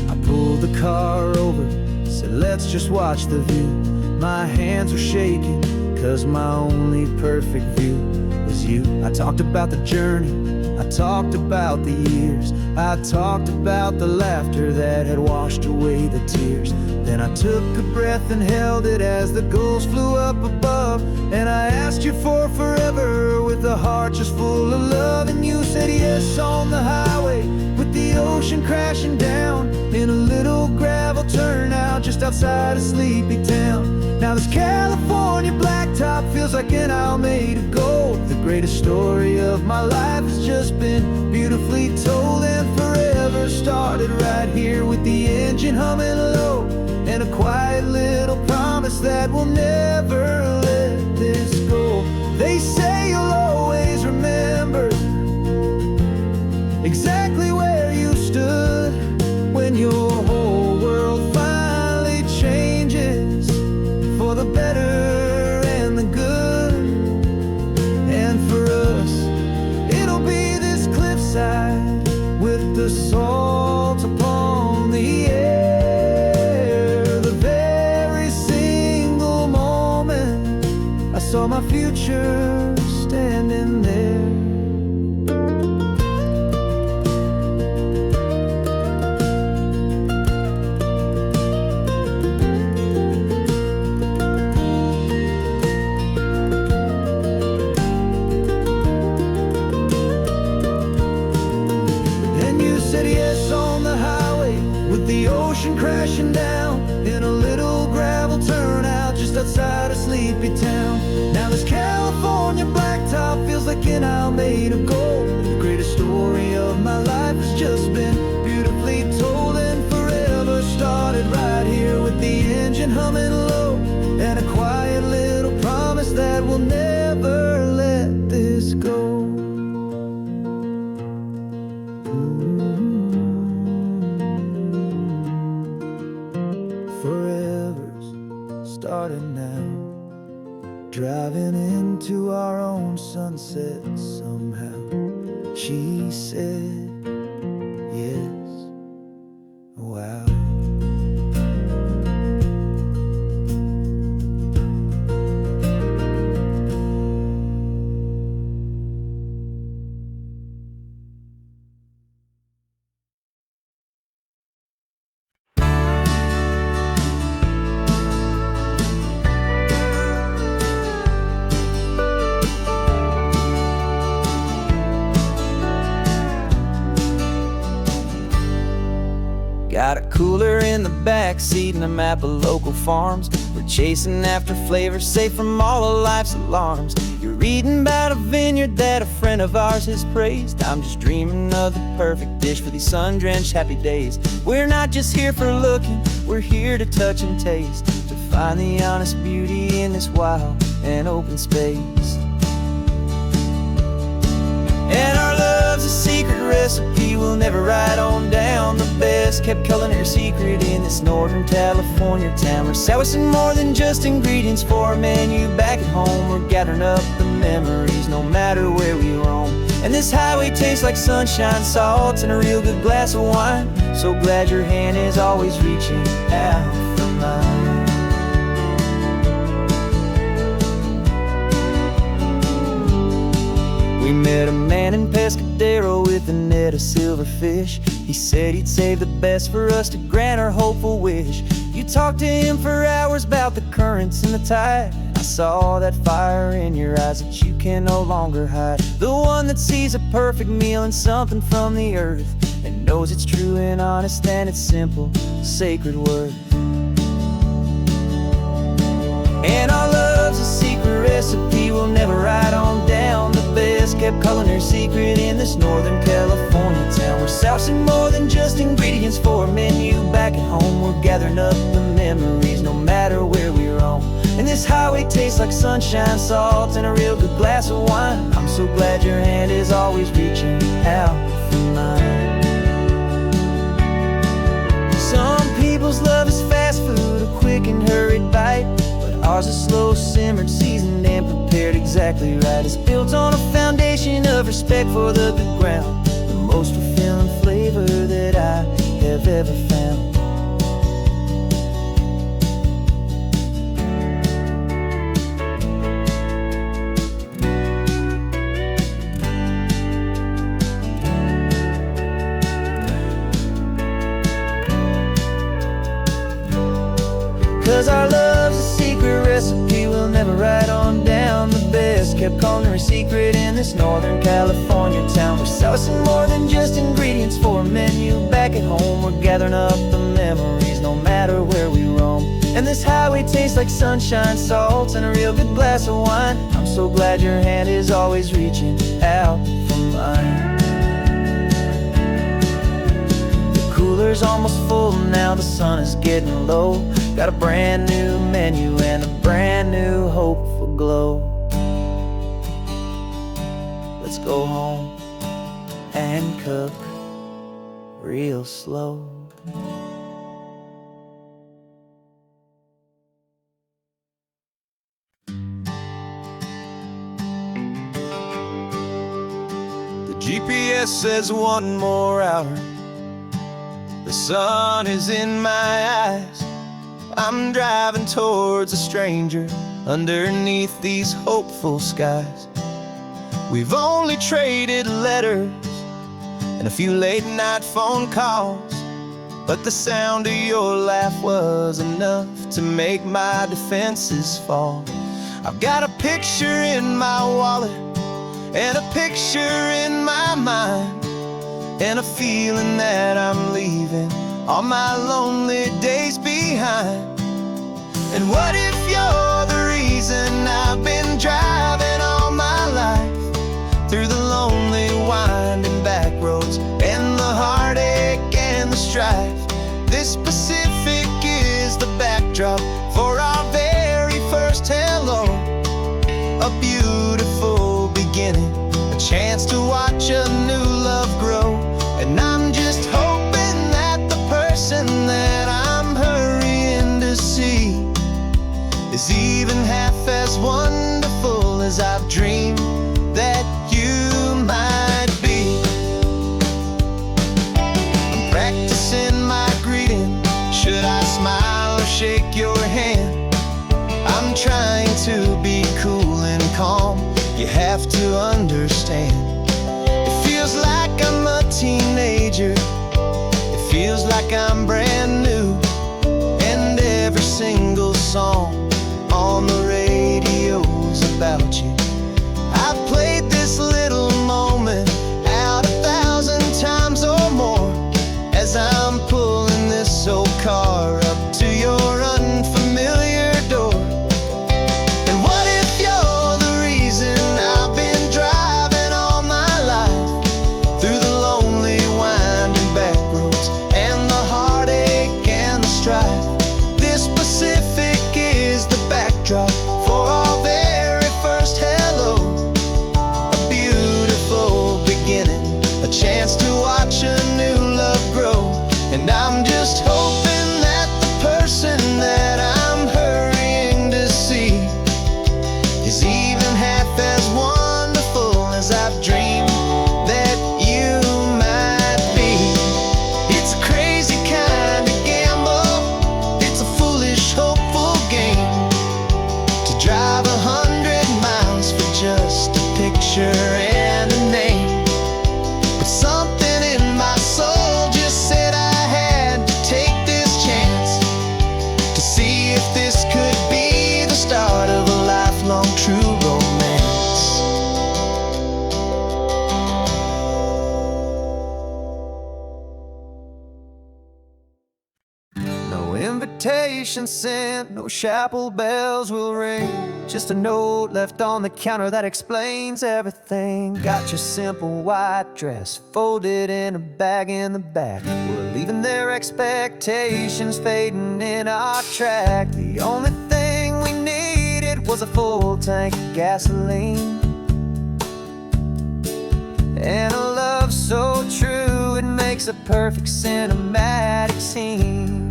Speaker 1: I pulled the car over, said let's just watch the view. My hands were shaking, cause my only perfect view was you. I talked about the journey, I talked about the years, I talked about the laughter that had washed away the tears. Then I took a breath and held it as the gulls flew up above, and I asked you for forever with a heart just full of love. And you said yes on the highway, with the ocean crashing down, in a little gravel turnout just outside a sleepy town. Now this California blacktop feels like an owl made of gold. The greatest story of my life has just been beautifully told, and forever started right here with the engine humming low, and a quiet little promise that we'll never let this go. They say you'll always remember exactly where you stood when your whole world finally changes for the better and the good. And for us, it'll be this cliffside with the salt upon the air. The very single moment I saw my future standing there. Crashing down in a little gravel turnout just outside a sleepy town. Now this California blacktop feels like an owl made of gold. The greatest story of my life has just been beautifully told, and forever started right here with the engine humming low, and a quiet little promise that we'll never let this go. Forever's started now, driving into our own sunset somehow. She said yes, wow. Got a cooler in the back seat and a map of local farms, We're chasing after flavors safe from all of life's alarms. You're reading about a vineyard that a friend of ours has praised. I'm just dreaming of the perfect dish for these sun-drenched happy days. We're not just here for looking, we're here to touch and taste, to find the honest beauty in this wild and open space. And our love's a secret recipe we'll never write on down. The best kept culinary secret in this Northern California town. We're sourcing more than just ingredients for a menu back at home. We're gathering up the memories no matter where we roam. And this highway tastes like sunshine, salt, and a real good glass of wine. So glad your hand is always reaching out for mine. We met a man in Pescadero with a net of silverfish. He said he'd save the best for us to grant our hopeful wish. You talked to him for hours about the currents and the tide. I saw that fire in your eyes that you can no longer hide. The one that sees a perfect meal in something from the earth, and knows it's true and honest and it's simple, sacred worth. And our love's a secret recipe we'll never write on down. The best kept culinary secret in this Northern California town. We're sourcing more than just ingredients for a menu back at home. We're gathering up the memories no matter where we roam. And this highway tastes like sunshine, salt, and a real good glass of wine. I'm so glad your hand is always reaching out for mine. Some people's love is fast food, a quick and hurried bite. Ours is slow, simmered, seasoned, and prepared exactly right. It's built on a foundation of respect for the good ground, the most fulfilling flavor that I have ever found. 'Cause our love's a secret recipe we'll never write on down. The best kept culinary secret in this Northern California town. We're sourcing more than just ingredients for a menu back at home. We're gathering up the memories no matter where we roam. And this highway tastes like sunshine, salt, and a real good glass of wine. I'm so glad your hand is always reaching out for mine. The cooler's almost full now, the sun is getting low. Got a brand new menu and a brand new hopeful glow. Let's go home and cook real slow. The GPS says 1 more hour. The sun is in my eyes. I'm driving towards a stranger underneath these hopeful skies. We've only traded letters and a few late-night phone calls, but the sound of your laugh was enough to make my defenses fall. I've got a picture in my wallet and a picture in my mind, and a feeling that I'm leaving all my lonely days behind. And what if you're the reason I've been driving all my life, through the lonely winding back roads and the heartache and the strife? This Pacific is the backdrop for our very first hello. A beautiful beginning, a chance to watch a new love grow. And I'm just hoping that the person that I'm hurrying to see is even half as wonderful as I've dreamed that you might be. I'm practicing my greeting. Should I smile or shake your hand? I'm trying to be cool and calm. You have to understand. It feels like I'm a teenager. It feels like I'm brand new. And every single song on the radio's about you. I've played this little moment out 1,000 times or more, as I'm pulling this old car up to your unfamiliar door. invitation sent, no chapel bells will ring. Just a note left on the counter that explains everything. Got your simple white dress folded in a bag in the back. We're leaving their expectations fading in our track. The only thing we needed was a full tank of gasoline, and a love so true it makes a perfect cinematic scene.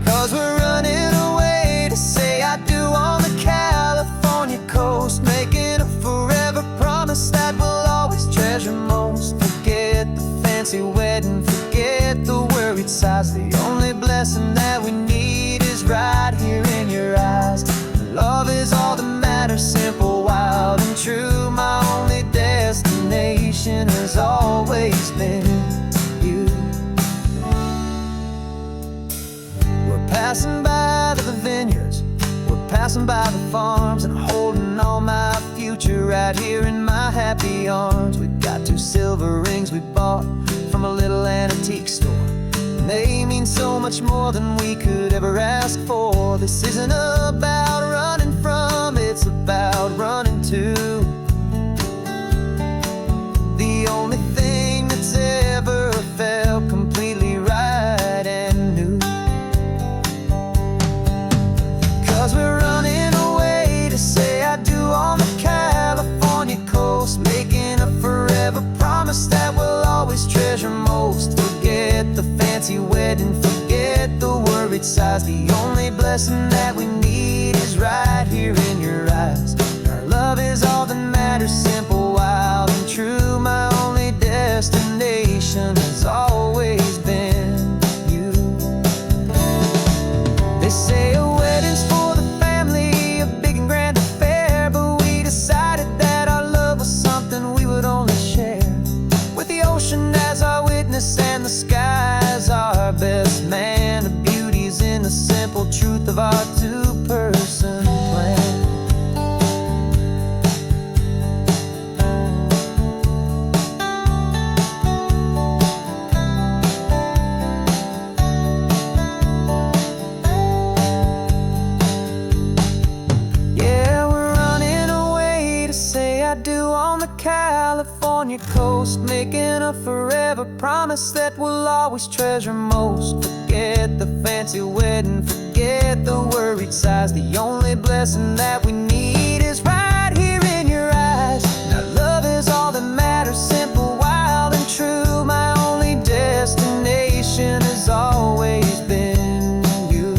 Speaker 1: 'Cause we're running away to say I do on the California coast, making a forever promise that we'll always treasure most. Forget the fancy wedding, forget the worried sighs. The only blessing that we need is right here in your eyes. Love is all that matters, simple, wild, and true. My only destination has always been you. We're passing by the vineyards, we're passing by the farms, and holding on my future right here in my happy arms. We've got 2 silver rings we bought from a little antique store, and they mean so much more than we could ever ask for. This isn't about running from, it's about running to the only thing that's ever felt completely right and new. 'Cause we're running away to say I do on the California coast, making a forever promise that we'll always treasure most. Forget the fancy wedding, forget the worried sighs. The only blessing that we need is right here in your eyes. Our love is all that matters, simple, wild, and true. My only destination has always been you. They say a wedding's for the family, a big and grand affair, but we decided that our love was something we would only share with the ocean as our witness and the sky as our best man. The beauty's in the simple truth of our 2-person plan. Yeah, we're running away to say I do on the California coast, making a forever promise that we'll always treasure most. Forget the fancy wedding, forget the worried sighs. The only blessing that we need is right here in your eyes. Now love is all that matters, simple, wild, and true. My only destination has always been you.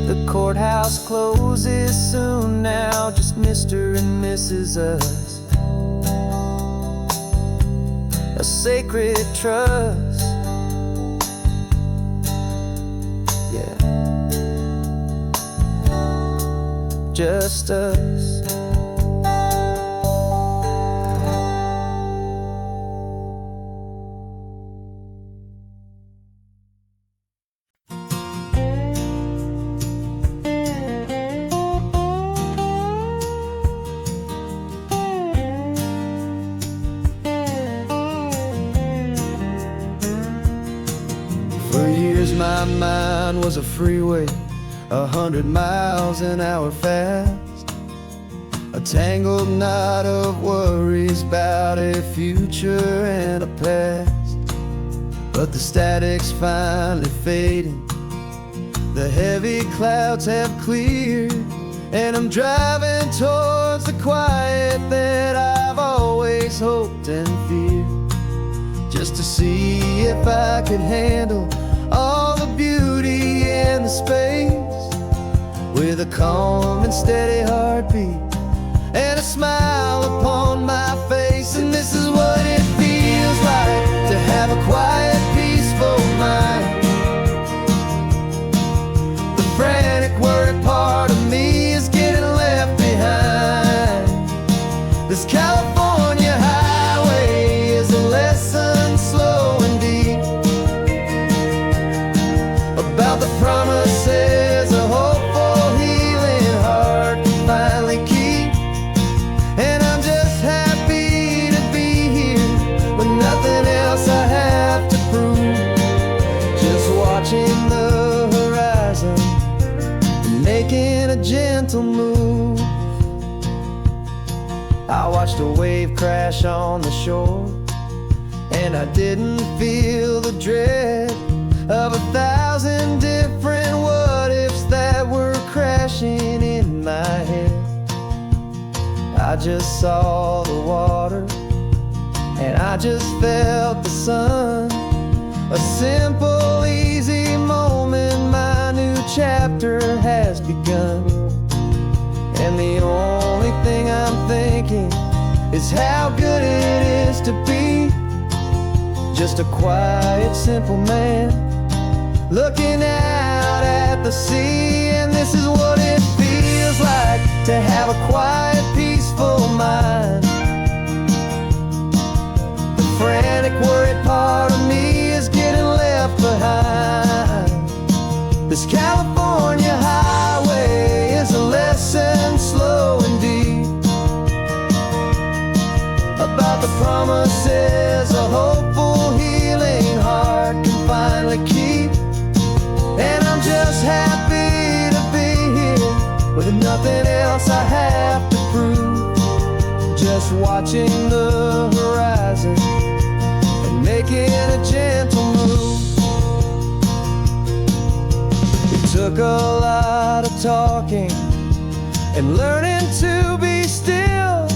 Speaker 1: The courthouse closes soon now, just Mr. and Mrs. Us, a sacred trust. Yeah, just us. For years my mind was a freeway, 100 miles an hour fast, a tangled knot of worries about a future and a past. But the static's finally fading, the heavy clouds have cleared, and I'm driving towards the quiet that I've always hoped and feared, just to see if I could handle all the beauty in the space, with a calm and steady heartbeat and a smile upon my face. And this is what it feels like to have a quiet, peaceful mind. The frantic, worried part of me is getting left behind. This California highway is a lesson slow and deep about the promises a hopeful, healing heart can finally keep. And I'm just happy to be here with nothing else I have to prove. a gentle move. I watched a wave crash on the shore, and I didn't feel the dread of 1,000 different what-ifs that were crashing in my head. I just saw the water, and I just felt the sun. A simple, easy moment, my new chapter has begun. And the only thing I'm thinking is how good it is to be just a quiet, simple man looking out at the sea. And this is what it feels like to have a quiet, peaceful mind. The frantic, worried part of me is getting left behind. This California highway is a lesson, slow and deep, about the promises a hopeful, healing heart can finally keep. And I'm just happy to be here with nothing else I have to prove, just watching the horizon and making a gentle move. It took a lot of talking and learning to be still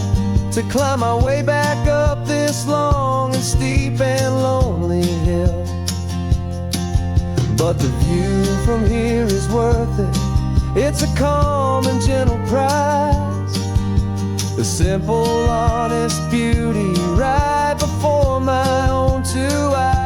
Speaker 1: to climb my way back up this long and steep and lonely hill. But the view from here is worth it. It's a calm and gentle prize, the simple, honest beauty right before my own two eyes.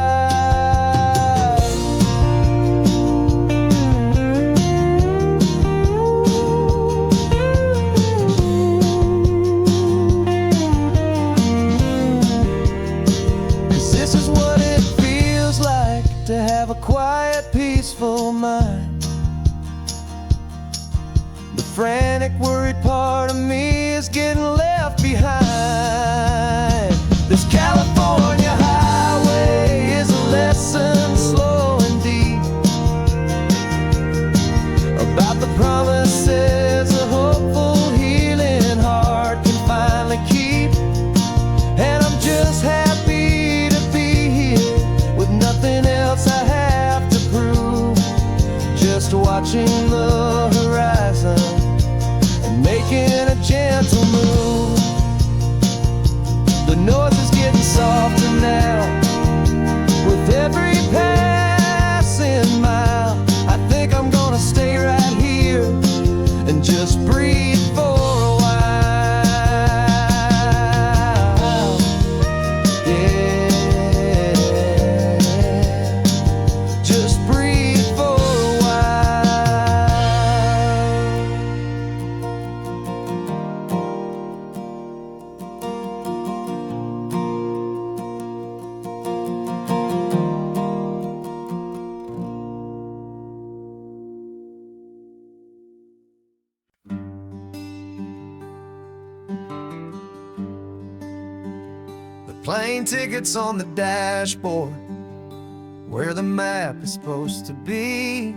Speaker 1: 'Cause this is what it feels like to have a quiet, peaceful mind. The frantic, worried part of me is getting left behind. This California highway is a lesson, slow and deep, about the promises a hopeful, healing heart can finally keep. And I'm just happy to be here with nothing else I have to prove, just watching the horizon and making a gentle move. The noise is getting softer now with every passing mile. I think I'm gonna stay right here and just breathe for a while. Yeah, just breathe for a while. The plane tickets on the dashboard, where the map is supposed to be,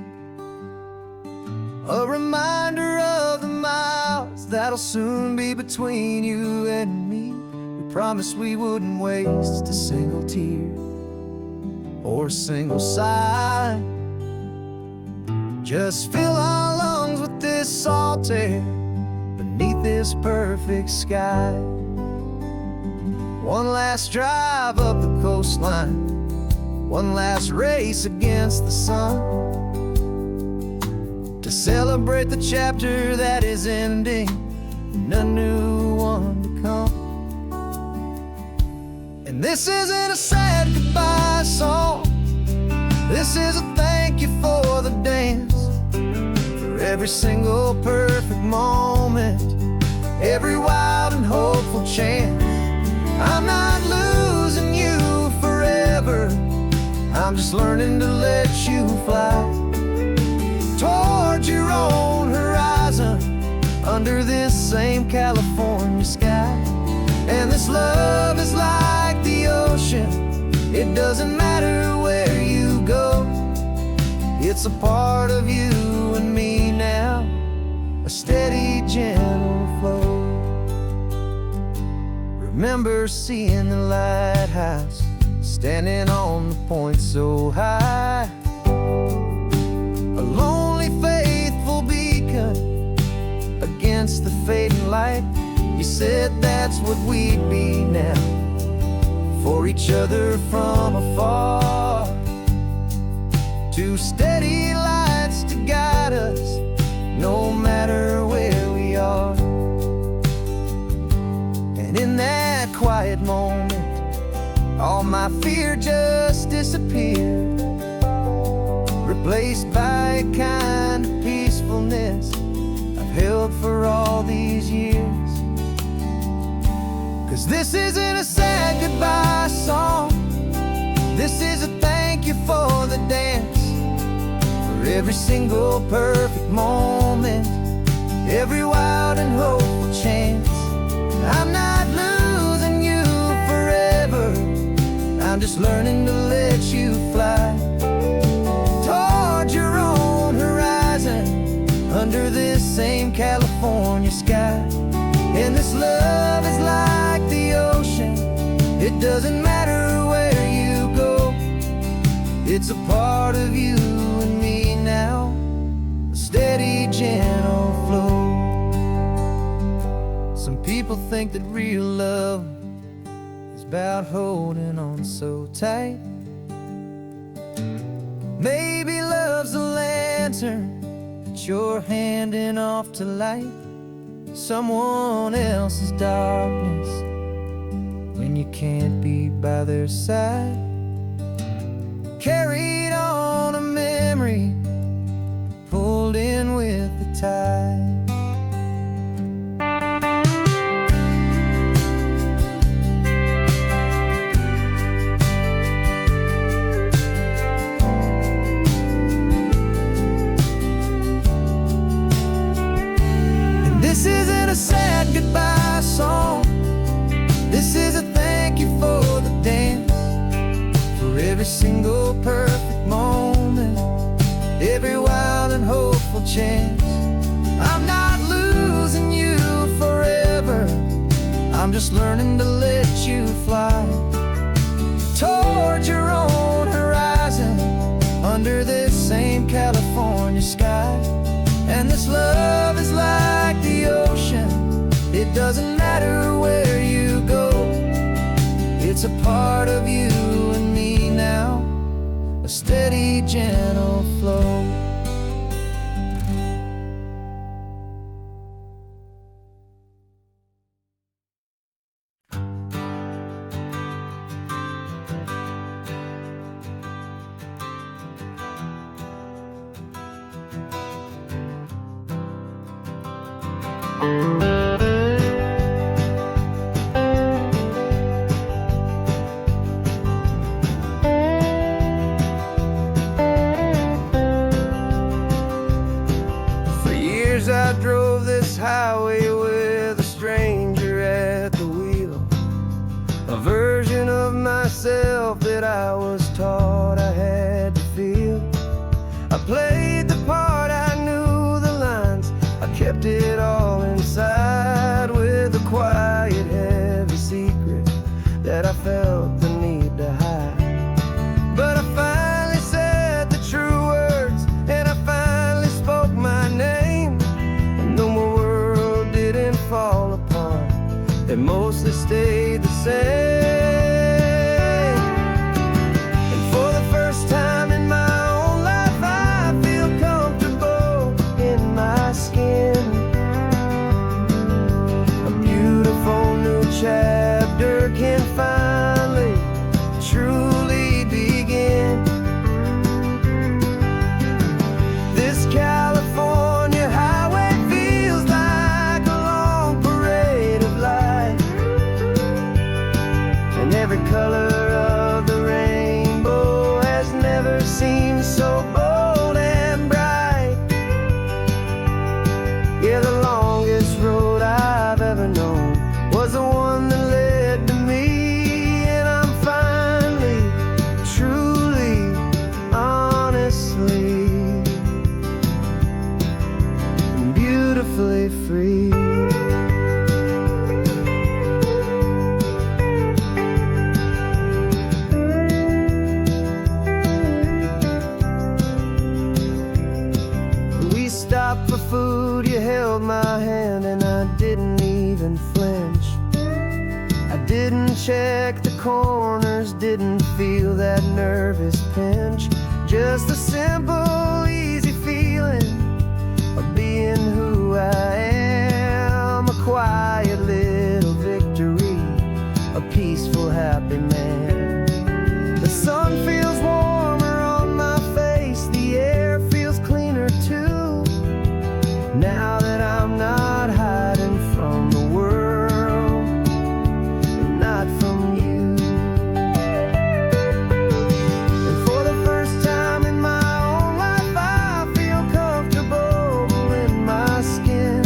Speaker 1: a reminder of the miles that'll soon be between you and me. We promised we wouldn't waste a single tear or a single sigh, just fill our lungs with this salt air beneath this perfect sky. One last drive up the coastline, one last race against the sun, to celebrate the chapter that is ending and a new one to come. And this isn't a sad goodbye song, this is a thank you for the dance, for every single perfect moment, every wild and hopeful chance. I'm not losing you forever, I'm just learning to let you fly toward your own horizon under this same California sky. And this love is like the ocean, it doesn't matter where you go, it's a part of you and me now, a steady, gentle flow. Remember seeing the lighthouse, standing on the point so high, a lonely, faithful beacon against the fading light. You said that's what we'd be now, for each other from afar. Two steady lights to guide us, no matter where we are. And in that quiet moment, all my fear just disappeared, replaced by a kind of peacefulness I've held for all these years. 'Cause this isn't a sad goodbye song, this is a thank you for the dance, for every single perfect moment, every wild and hopeful chance. I'm not losing you forever, I'm just learning to let you fly toward your own horizon, under this same California sky. And this love is like the ocean, it doesn't matter where you go, it's a part of you and me now, a steady, gentle flow. Some people think that real love is about holding on so tight. Maybe love's a lantern that you're handing off to light someone else's darkness when you can't be by their side. Carried on a memory, pulled in with the tide. This isn't a sad goodbye song, this is a thank you for the dance, for every single perfect moment, every wild and hopeful chance. I'm not losing you forever, I'm just learning to let you fly toward your own horizon, under this same California sky. And this love is like the ocean, it doesn't matter where you go, it's a part of you and me now, a steady, gentle flow. For years I drove this highway with a stranger at the wheel, a version of myself that I was taught I had to feel. I played the part, I knew the lines, I kept it all inside, with a quiet, heavy secret that I felt the need to hide. But I finally said the true words, and I finally spoke my name, and though my world didn't fall apart, it mostly stayed the same. And for the first time in my own life, I feel comfortable in my skin. A beautiful new chapter can finally truly begin. This California highway feels like a long parade of light, beautifully free. We stopped for food, you held my hand, and I didn't even flinch. I didn't check the corners, didn't feel that nervous pinch. Just a simple, easy feeling of being who I am. A quiet little victory, a peaceful, happy man. The sun feels warmer on my face, the air feels cleaner too, now that I'm not hiding from the world, and not from you. And for the first time in my own life, I feel comfortable in my skin.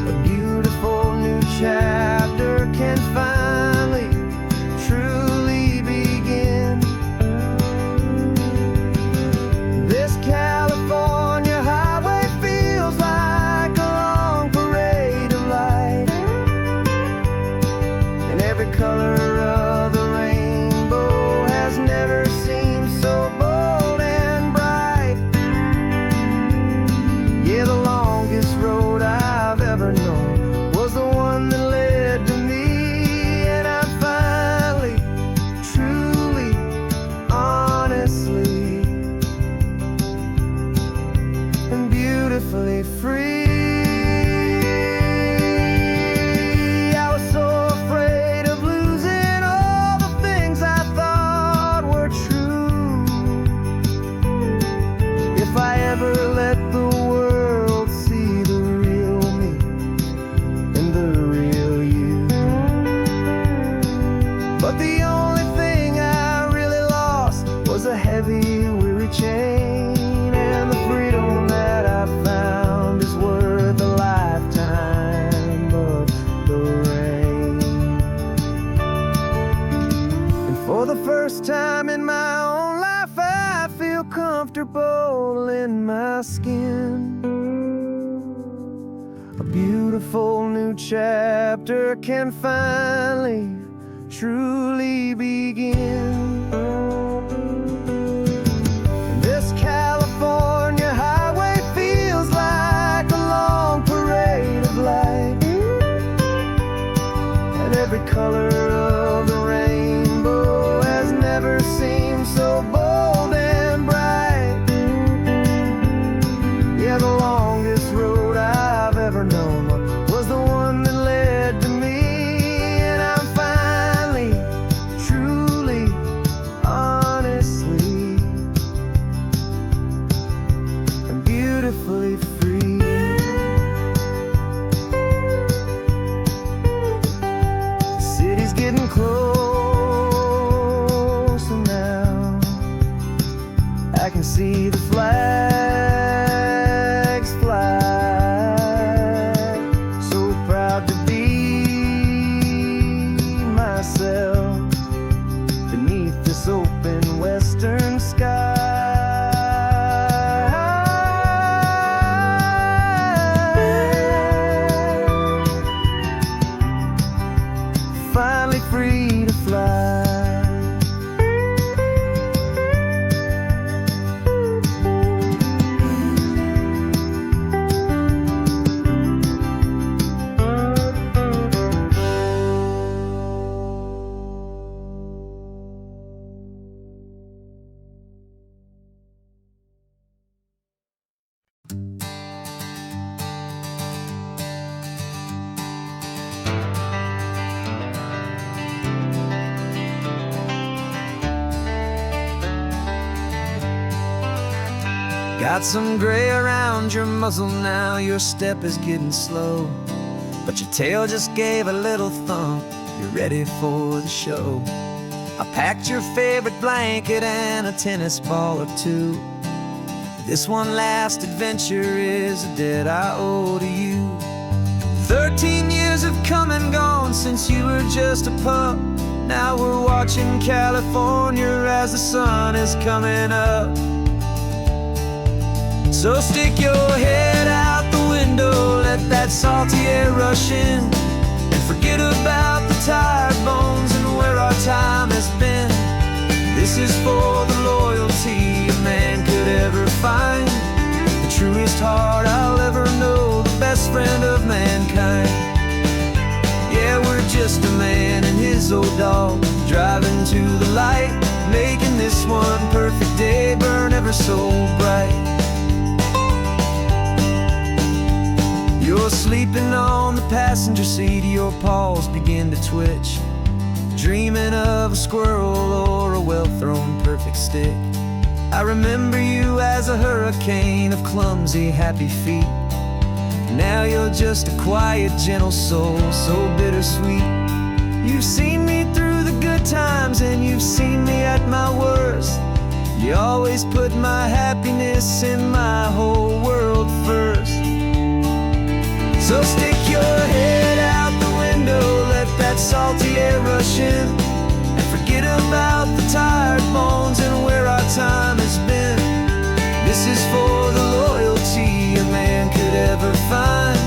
Speaker 1: A beautiful new chapter can finally, truly begin. This California highway feels like a long parade of light, and every color of the rainbow has never seemed so bold and bright. Yeah, the longest road I've ever known was the one that led to me, and I'm finally, truly, honestly, and beautifully free. I was so afraid of losing all the things I thought were true. If I ever let the world see the real me and the real you. But the only thing I really lost was a heavy, weary chain, and the freedom that I found is worth a lifetime of the rain. And for the first time in my own life, I feel comfortable in my skin. A beautiful new chapter can finally, truly begin. This California highway feels like a long parade of light, and every color of the rainbow has never seemed so bold and bright. Yeah, the longest road I've ever known was the one that led to me, and I'm finally, truly, honestly, and beautifully free. The city's getting closer now. I can see the flags fly. So proud to be myself beneath this open western sky. Finally free to fly. Got some gray around your muzzle now, your step is getting slow, but your tail just gave a little thump, you're ready for the show. I packed your favorite blanket and a tennis ball or two. This one last adventure is a debt I owe to you. 13 years have come and gone since you were just a pup. Now we're watching California as the sun is coming up. So stick your head let that salty air rush in, and forget about the tired bones and where our time has been. This is for the loyalty a man could ever find, the truest heart I'll ever know, the best friend of mankind. Yeah, we're just a man and his old dog, driving to the light, making this one perfect day burn ever so bright. You're sleeping on the passenger seat, your paws begin to twitch, dreaming of a squirrel or a well-thrown perfect stick. I remember you as a hurricane of clumsy, happy feet. Now you're just a quiet, gentle soul, so bittersweet. You've seen me through the good times and you've seen me at my worst. You always put my happiness and my whole world first. So stick your head out the window, let that salty air rush in, and forget about the tired bones and where our time has been. This is for the loyalty a man could ever find,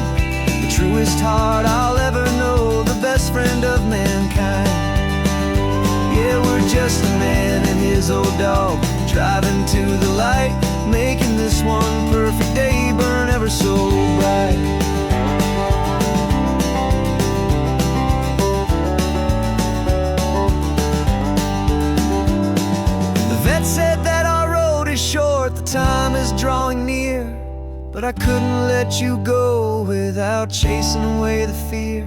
Speaker 1: the truest heart I'll ever know, the best friend of mankind. Yeah, we're just a man and his old dog, driving to the light, making this one perfect day burn ever so bright. Said that our road is short, the time is drawing near, but I couldn't let you go without chasing away the fear,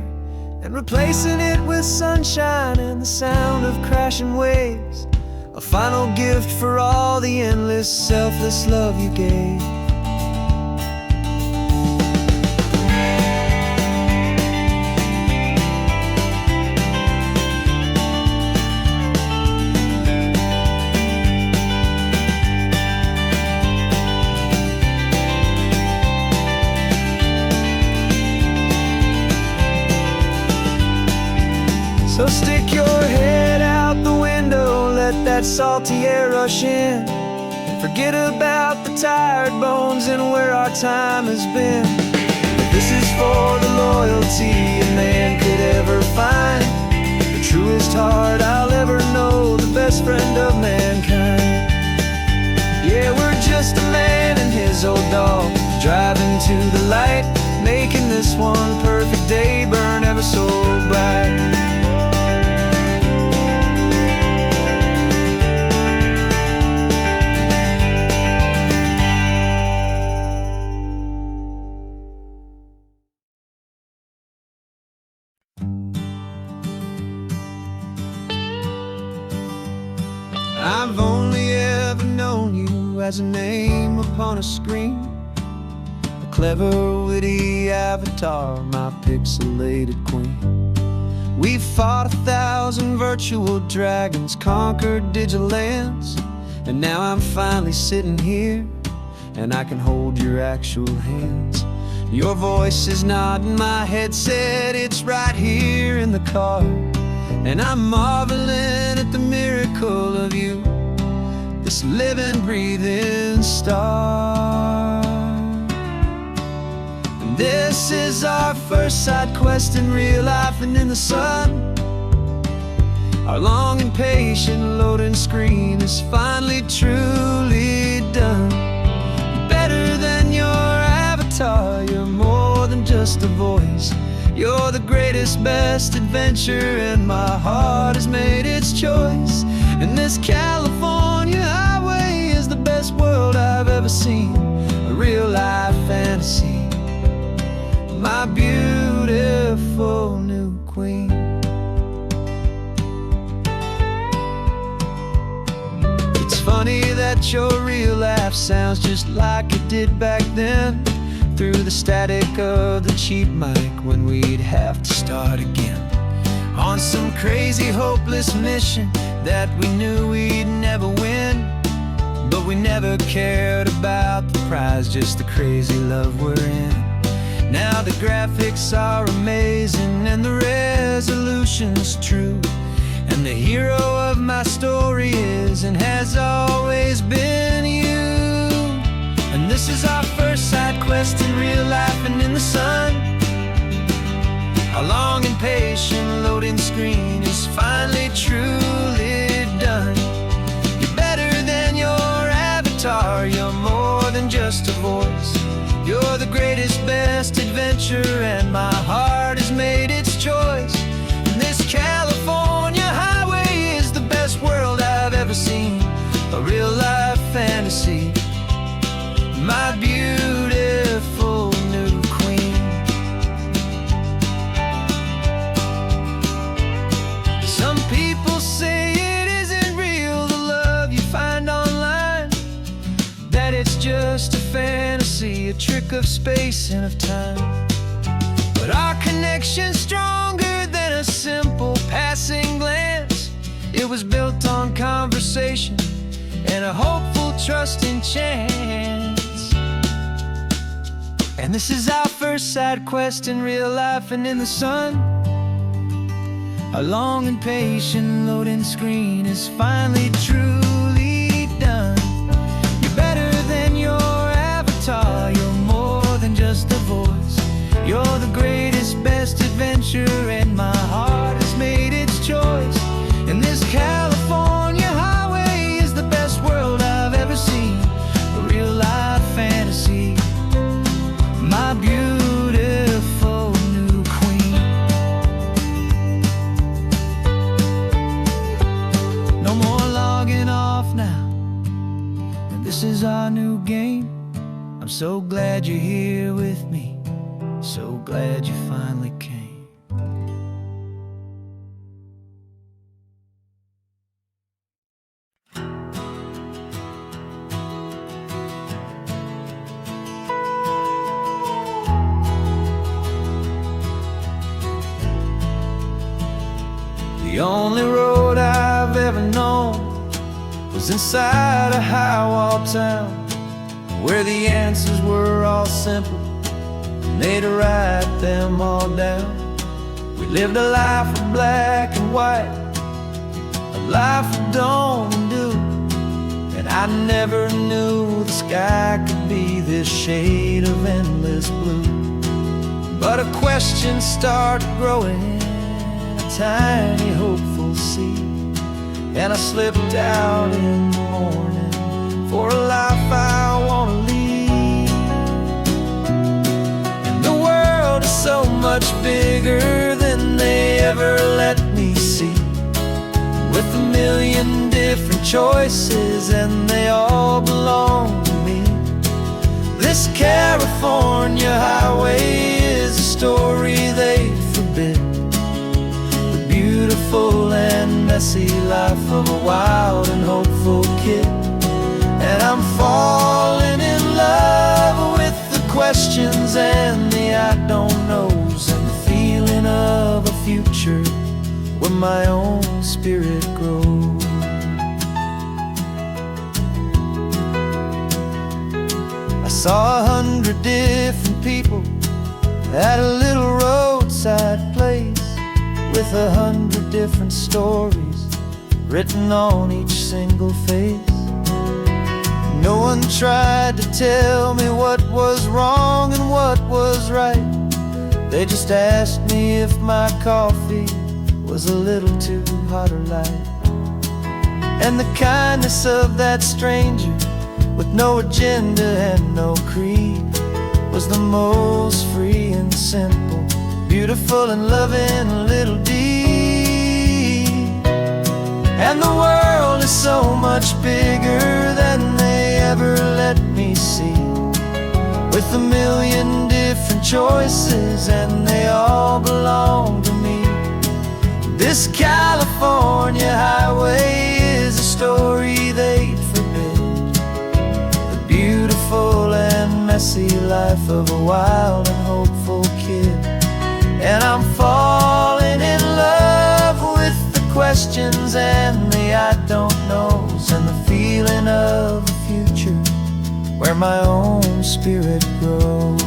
Speaker 1: and replacing it with sunshine and the sound of crashing waves, a final gift for all the endless, selfless love you gave. So stick your head out the window, let that salty air rush in, and forget about the tired bones and where our time has been. This is for the loyalty a man could ever find, the truest heart I'll ever know, the best friend of mankind. Yeah, we're just a man and his old dog, driving to the light, making this one perfect day burn ever so bright. I've only ever known you as a name upon a screen, a clever, witty avatar, my pixelated queen. We've fought 1,000 virtual dragons, conquered digital lands, and now I'm finally sitting here, and I can hold your actual hands. Your voice is not in my headset, it's right here in the car, and I'm marveling at the miracle of you, this living, breathing star. And this is our first side quest in real life and in the sun. Our long and patient loading screen is finally truly done. Better than your avatar, you're more than just a voice. You're the greatest, best adventure, and my heart has made its choice. And this California highway is the best world I've ever seen, a real-life fantasy, my beautiful new queen. It's funny that your real life sounds just like it did back then, through the static of the cheap mic when we'd have to start again, on some crazy hopeless mission that we knew we'd never win. But we never cared about the prize, just the crazy love we're in. Now the graphics are amazing and the resolution's true, and the hero of my story is and has always been you. And this is our first side quest in real life and in the sun. Our long and patient loading screen is finally truly done. You're better than your avatar, you're more than just a voice. You're the greatest, best adventure, and my heart has made its choice. And this California highway is the best world I've ever seen, a real-life fantasy, my beautiful new queen. Some people say it isn't real, the love you find online, that it's just a fantasy, a trick of space and of time. But our connection's stronger than a simple passing glance. It was built on conversation and a hopeful, trusting chance. And this is our first side quest in real life and in the sun. Our long and patient loading screen is finally truly done. You're better than your avatar, you're more than just a voice. You're the greatest, best adventure, and my heart has made its choice. And this California highway is the best world I've ever seen, a real-life fantasy, my beautiful new queen. No more logging off now, and this is our new game. I'm so glad you're here with me, so glad you finally came. The only road I've ever known was inside a high-wall town, where the answers were all simple, and they'd write them all down. We lived a life of black and white, a life of dawn and dew, and I never knew the sky could be this shade of endless blue. But a question started growing, tiny hopeful seed, and I slipped out in the morning for a life I want to lead. And the world is so much bigger than they ever let me see, with a million different choices and they all belong to me. This California highway is a story they forbid, beautiful and messy life of a wild and hopeful kid. And I'm falling in love with the questions and the I don't knows, and the feeling of a future where my own spirit grows. I saw 100 different people at a little roadside place, with 100 different stories written on each single face. No one tried to tell me what was wrong and what was right. They just asked me if my coffee was a little too hot or light. And the kindness of that stranger, with no agenda and no creed, was the most free and simple, beautiful and loving little deed. And the world is so much bigger than they ever let me see, with a million different choices and they all belong to me. This California highway is a story they'd forbid, the beautiful and messy life of a wild and hopeful kid. And I'm falling in love with the questions and the I don't knows, and the feeling of a future where my own spirit grows.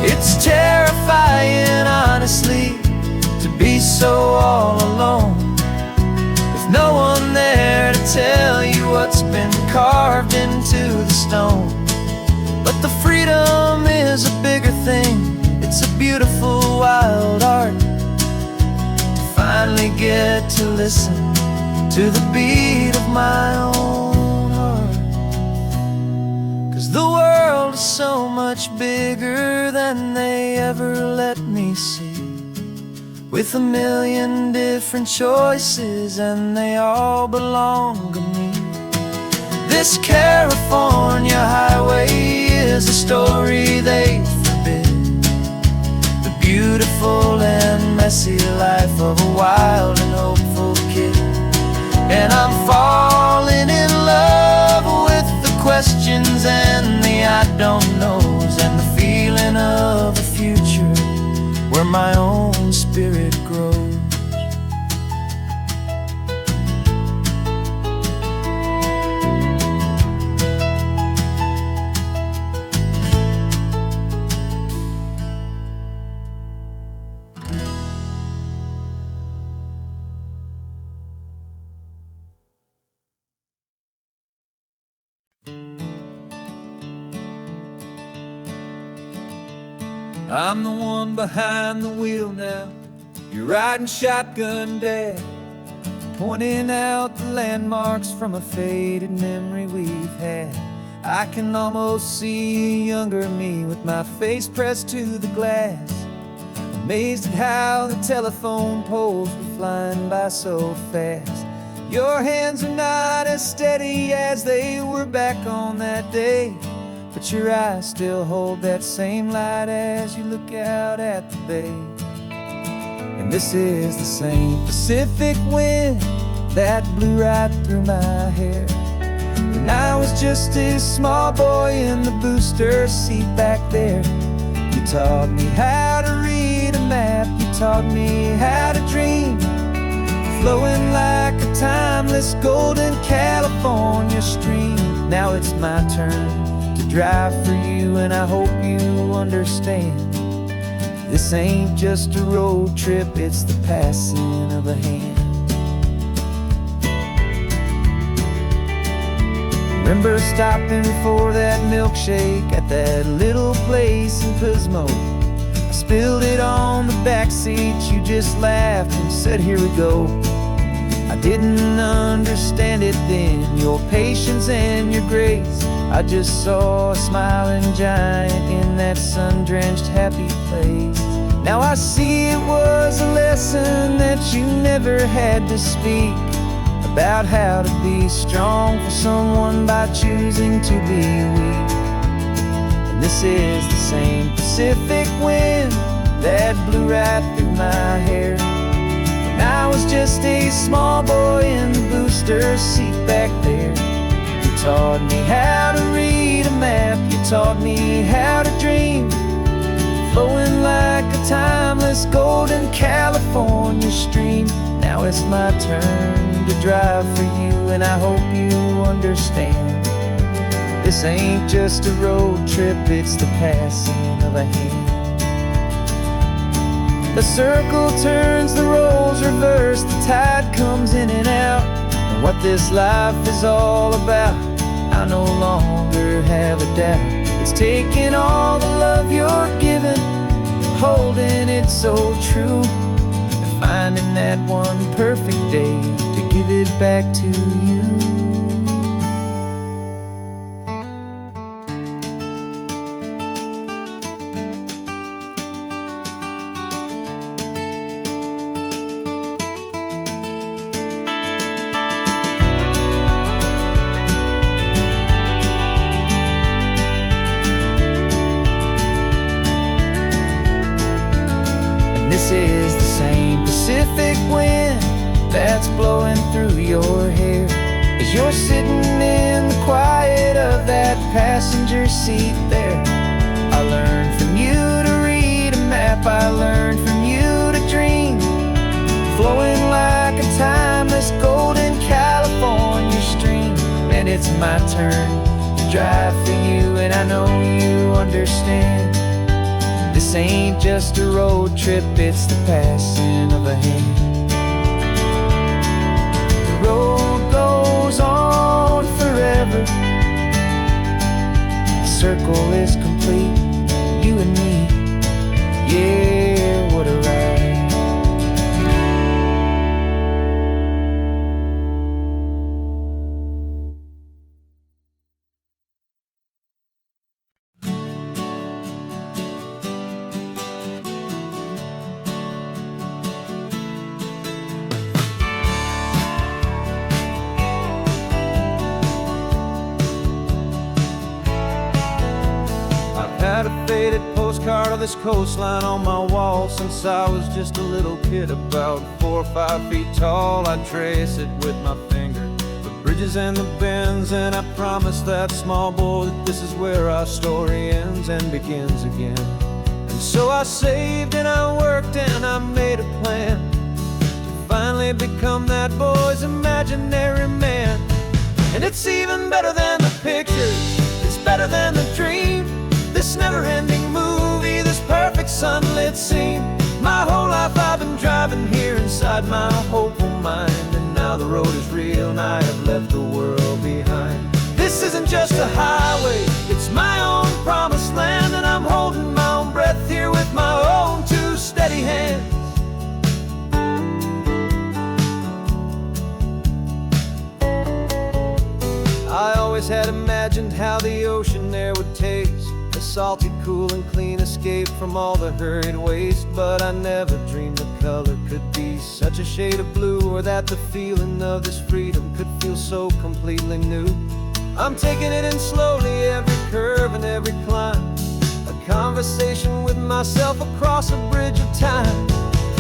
Speaker 1: It's terrifying, honestly, to be so all alone, with no one there to tell you what's been carved into the stone. But the freedom is a bigger thing. It's It's a beautiful wild art to finally get to listen to the beat of my own heart. 'Cause the world is so much bigger than they ever let me see, with a million different choices and they all belong to me. This California highway is a story they forbid, the beautiful and messy life of a wild and hopeful kid. And I'm falling in love with the questions and the I don't knows, and the feeling of a future where my own spirit grows. I'm the one behind the wheel now, you're riding shotgun, Dad, pointing out the landmarks from a faded memory we've had. I can almost see a younger me with my face pressed to the glass, amazed at how the telephone poles were flying by so fast. Your hands are not as steady as they were back on that day, but your eyes still hold that same light as you look out at the bay. And this is the same Pacific wind that blew right through my hair when I was just a small boy in the booster seat back there. You taught me how to read a map, you taught me how to dream, flowing like a timeless golden California stream. Now it's my turn to drive for you, and I hope you understand, this ain't just a road trip, it's the passing of a hand. Remember stopping for that milkshake at that little place in Pismo? I spilled it on the back seat, you just laughed and said, here we go. I didn't understand it then, your patience and your grace. I just saw a smiling giant in that sun-drenched happy place. Now I see it was a lesson that you never had to speak, about how to be strong for someone by choosing to be weak. And this is the same Pacific wind that blew right through my hair when I was just a small boy in the booster seat back there. You taught me how to read a map, you taught me how to dream, flowing like a timeless golden California stream. Now it's my turn to drive for you, and I hope you understand, this ain't just a road trip, it's the passing of a hand. The circle turns, the roles reverse, the tide comes in and out, and what this life is all about, I no longer have a doubt. It's taking all the love you're giving, holding it so true, and finding that one perfect day to give it back to you. This is the same Pacific wind that's blowing through your hair as you're sitting in the quiet of that passenger seat there. I learned from you to read a map, I learned from you to dream, flowing like a timeless golden California stream. And it's my turn to drive for you, and I know you understand, this ain't just a road trip, it's the passing of a hand. The road goes on forever, the circle is complete, you and me. faded postcard of this coastline on my wall since I was just a little kid, about 4 or 5 feet tall. I trace it with my finger, the bridges and the bends, and I promise that small boy that this is where our story ends and begins again. And so I saved and I worked and I made a plan to finally become that boy's imaginary man. And it's even better than the pictures, it's better than the dream, this never-ending movie, this perfect sunlit scene. My whole life I've been driving here inside my hopeful mind, and now the road is real and I have left the world behind. This isn't just a highway, it's my own promised land, and I'm holding my own breath here with my own 2 steady hands. I always had imagined how the ocean there would taste, a salty, cool and clean escape from all the hurried waste. But I never dreamed the color could be such a shade of blue, or that the feeling of this freedom could feel so completely new. I'm taking it in slowly, every curve and every climb, a conversation with myself across a bridge of time.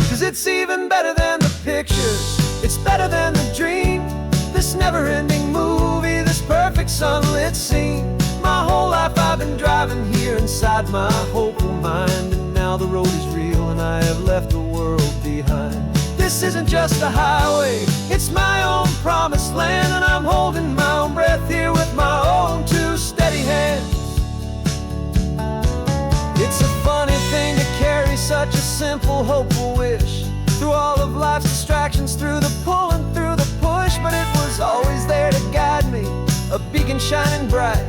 Speaker 1: 'Cause it's even better than the pictures, it's better than the dream, this never-ending movie, this perfect sunlit scene. My whole life I've been driving here inside my hopeful mind, and now the road is real and I have left the world behind. This isn't just a highway, it's my own promised land, and I'm holding my own breath here with my own 2 steady hands. It's a funny thing to carry such a simple, hopeful wish through all of life's distractions, through the pull and through the push, but it was always there to guide me, a beacon shining bright,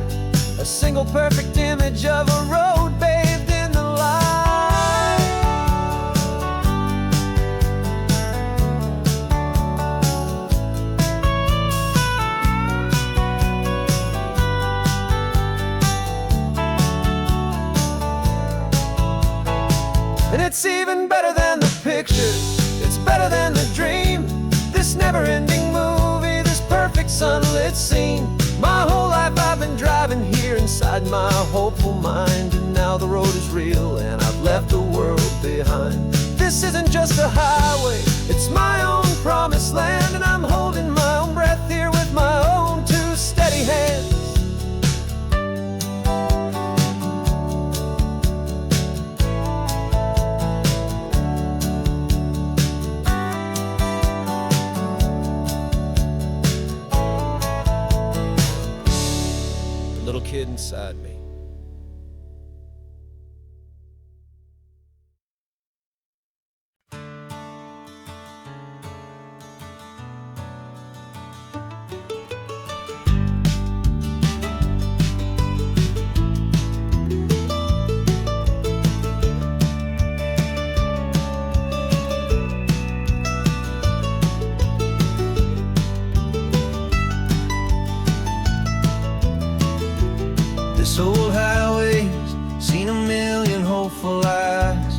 Speaker 1: a single perfect image of a road bathed in the light. And it's even better than the pictures, it's better than the dream, this never-ending movie, this perfect sunlit scene. My whole life I've been driving here inside my hopeful mind, and now the road is real and I've left the world behind. This isn't just a highway, it's my own promised land, and I'm holding my own breath here with my own 2 steady hands. Little kid inside me. This old highway's seen a million hopeful eyes,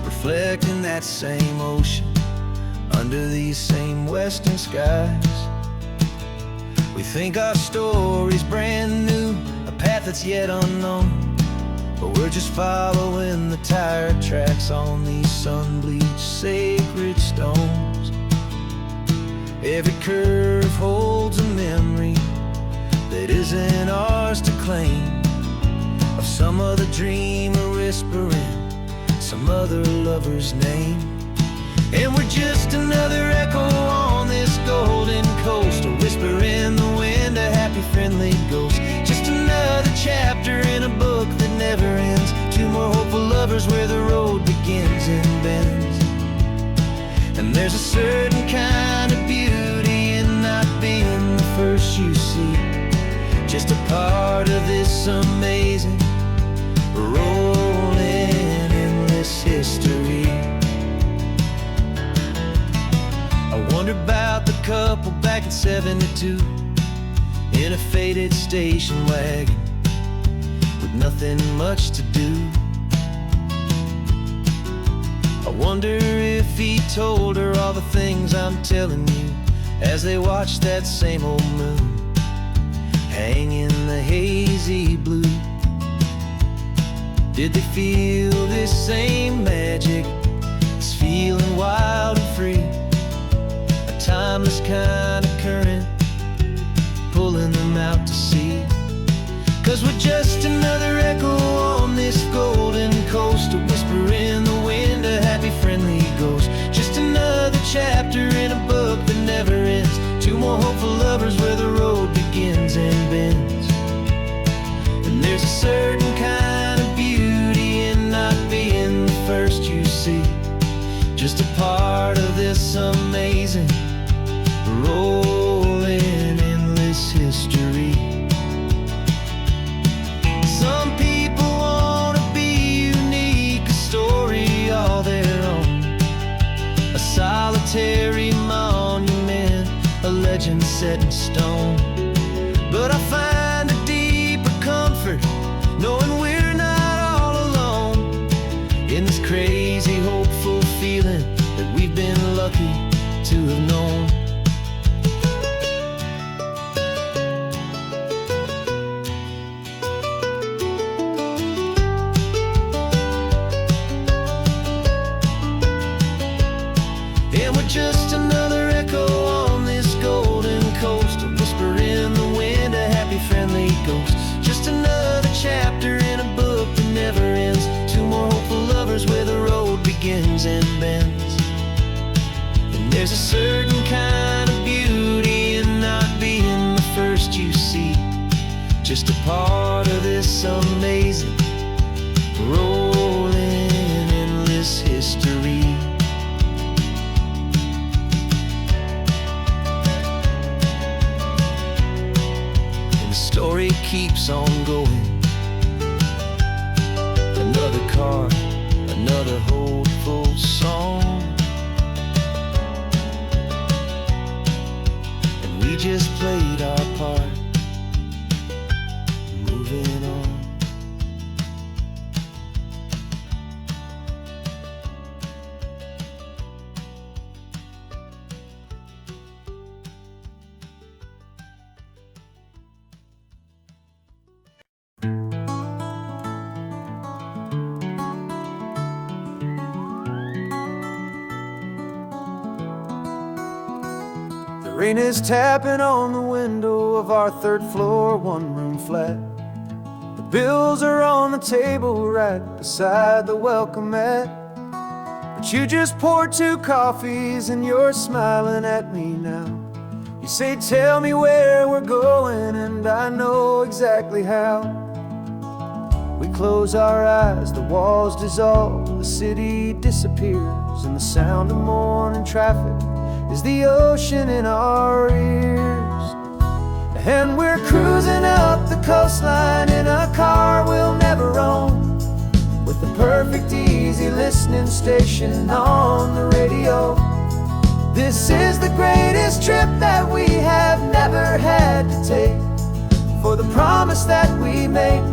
Speaker 1: reflecting that same ocean under these same western skies. We think our story's brand new, a path that's yet unknown, but we're just following the tire tracks on these sun-bleached sacred stones. Every curve holds a memory that isn't ours to claim, of some other dreamer whispering some other lover's name. And we're just another echo on this golden coast, a whisper in the wind, a happy friendly ghost. Just another chapter in a book that never ends, 2 more hopeful lovers where the road begins and bends. And there's a certain kind of beauty in not being the first you see, just a part of this amazing, rolling, endless history. I wonder about the couple back in '72 in a faded station wagon with nothing much to do. I wonder if he told her all the things I'm telling you as they watched that same old moon hang in the hazy blue. Did they feel this same magic, this feeling wild and free? A timeless kind of current pulling them out to sea. 'Cause we're just another echo on this golden coast, a whisper in the wind, a happy friendly ghost. Just another chapter in a book that never ends. Two more hopeful lovers where the road begins and bends. And there's a certain kind of beauty in not being the first you see. Just a part of this amazing, rolling, endless history. Some people want to be unique, a story all their own, a solitary monument, a legend set in stone. But I find a deeper comfort knowing we're not all alone in this crazy, hopeful feeling that we've been lucky to have known. And we're just another echo on this golden coast, a whisper in the wind, a happy friendly ghost. Just another chapter in a book that never ends. Two more hopeful lovers where the road begins and bends. And there's a certain kind of beauty in not being the first you see. Just a part of this amazing, rolling, endless history. Story keeps on going. Another card, another hopeful song, and we just played our part, moving on.
Speaker 2: Rain is tapping on the window of our third floor, one-room flat. The bills are on the table right beside the welcome mat. But you just poured 2 coffees and you're smiling at me now. You say, tell me where we're going, and I know exactly how. We close our eyes, the walls dissolve, the city disappears, and the sound of morning traffic is the ocean in our ears. And we're cruising up the coastline in a car we'll never own, with the perfect easy listening station on the radio. This is the greatest trip that we have never had to take, for the promise that we make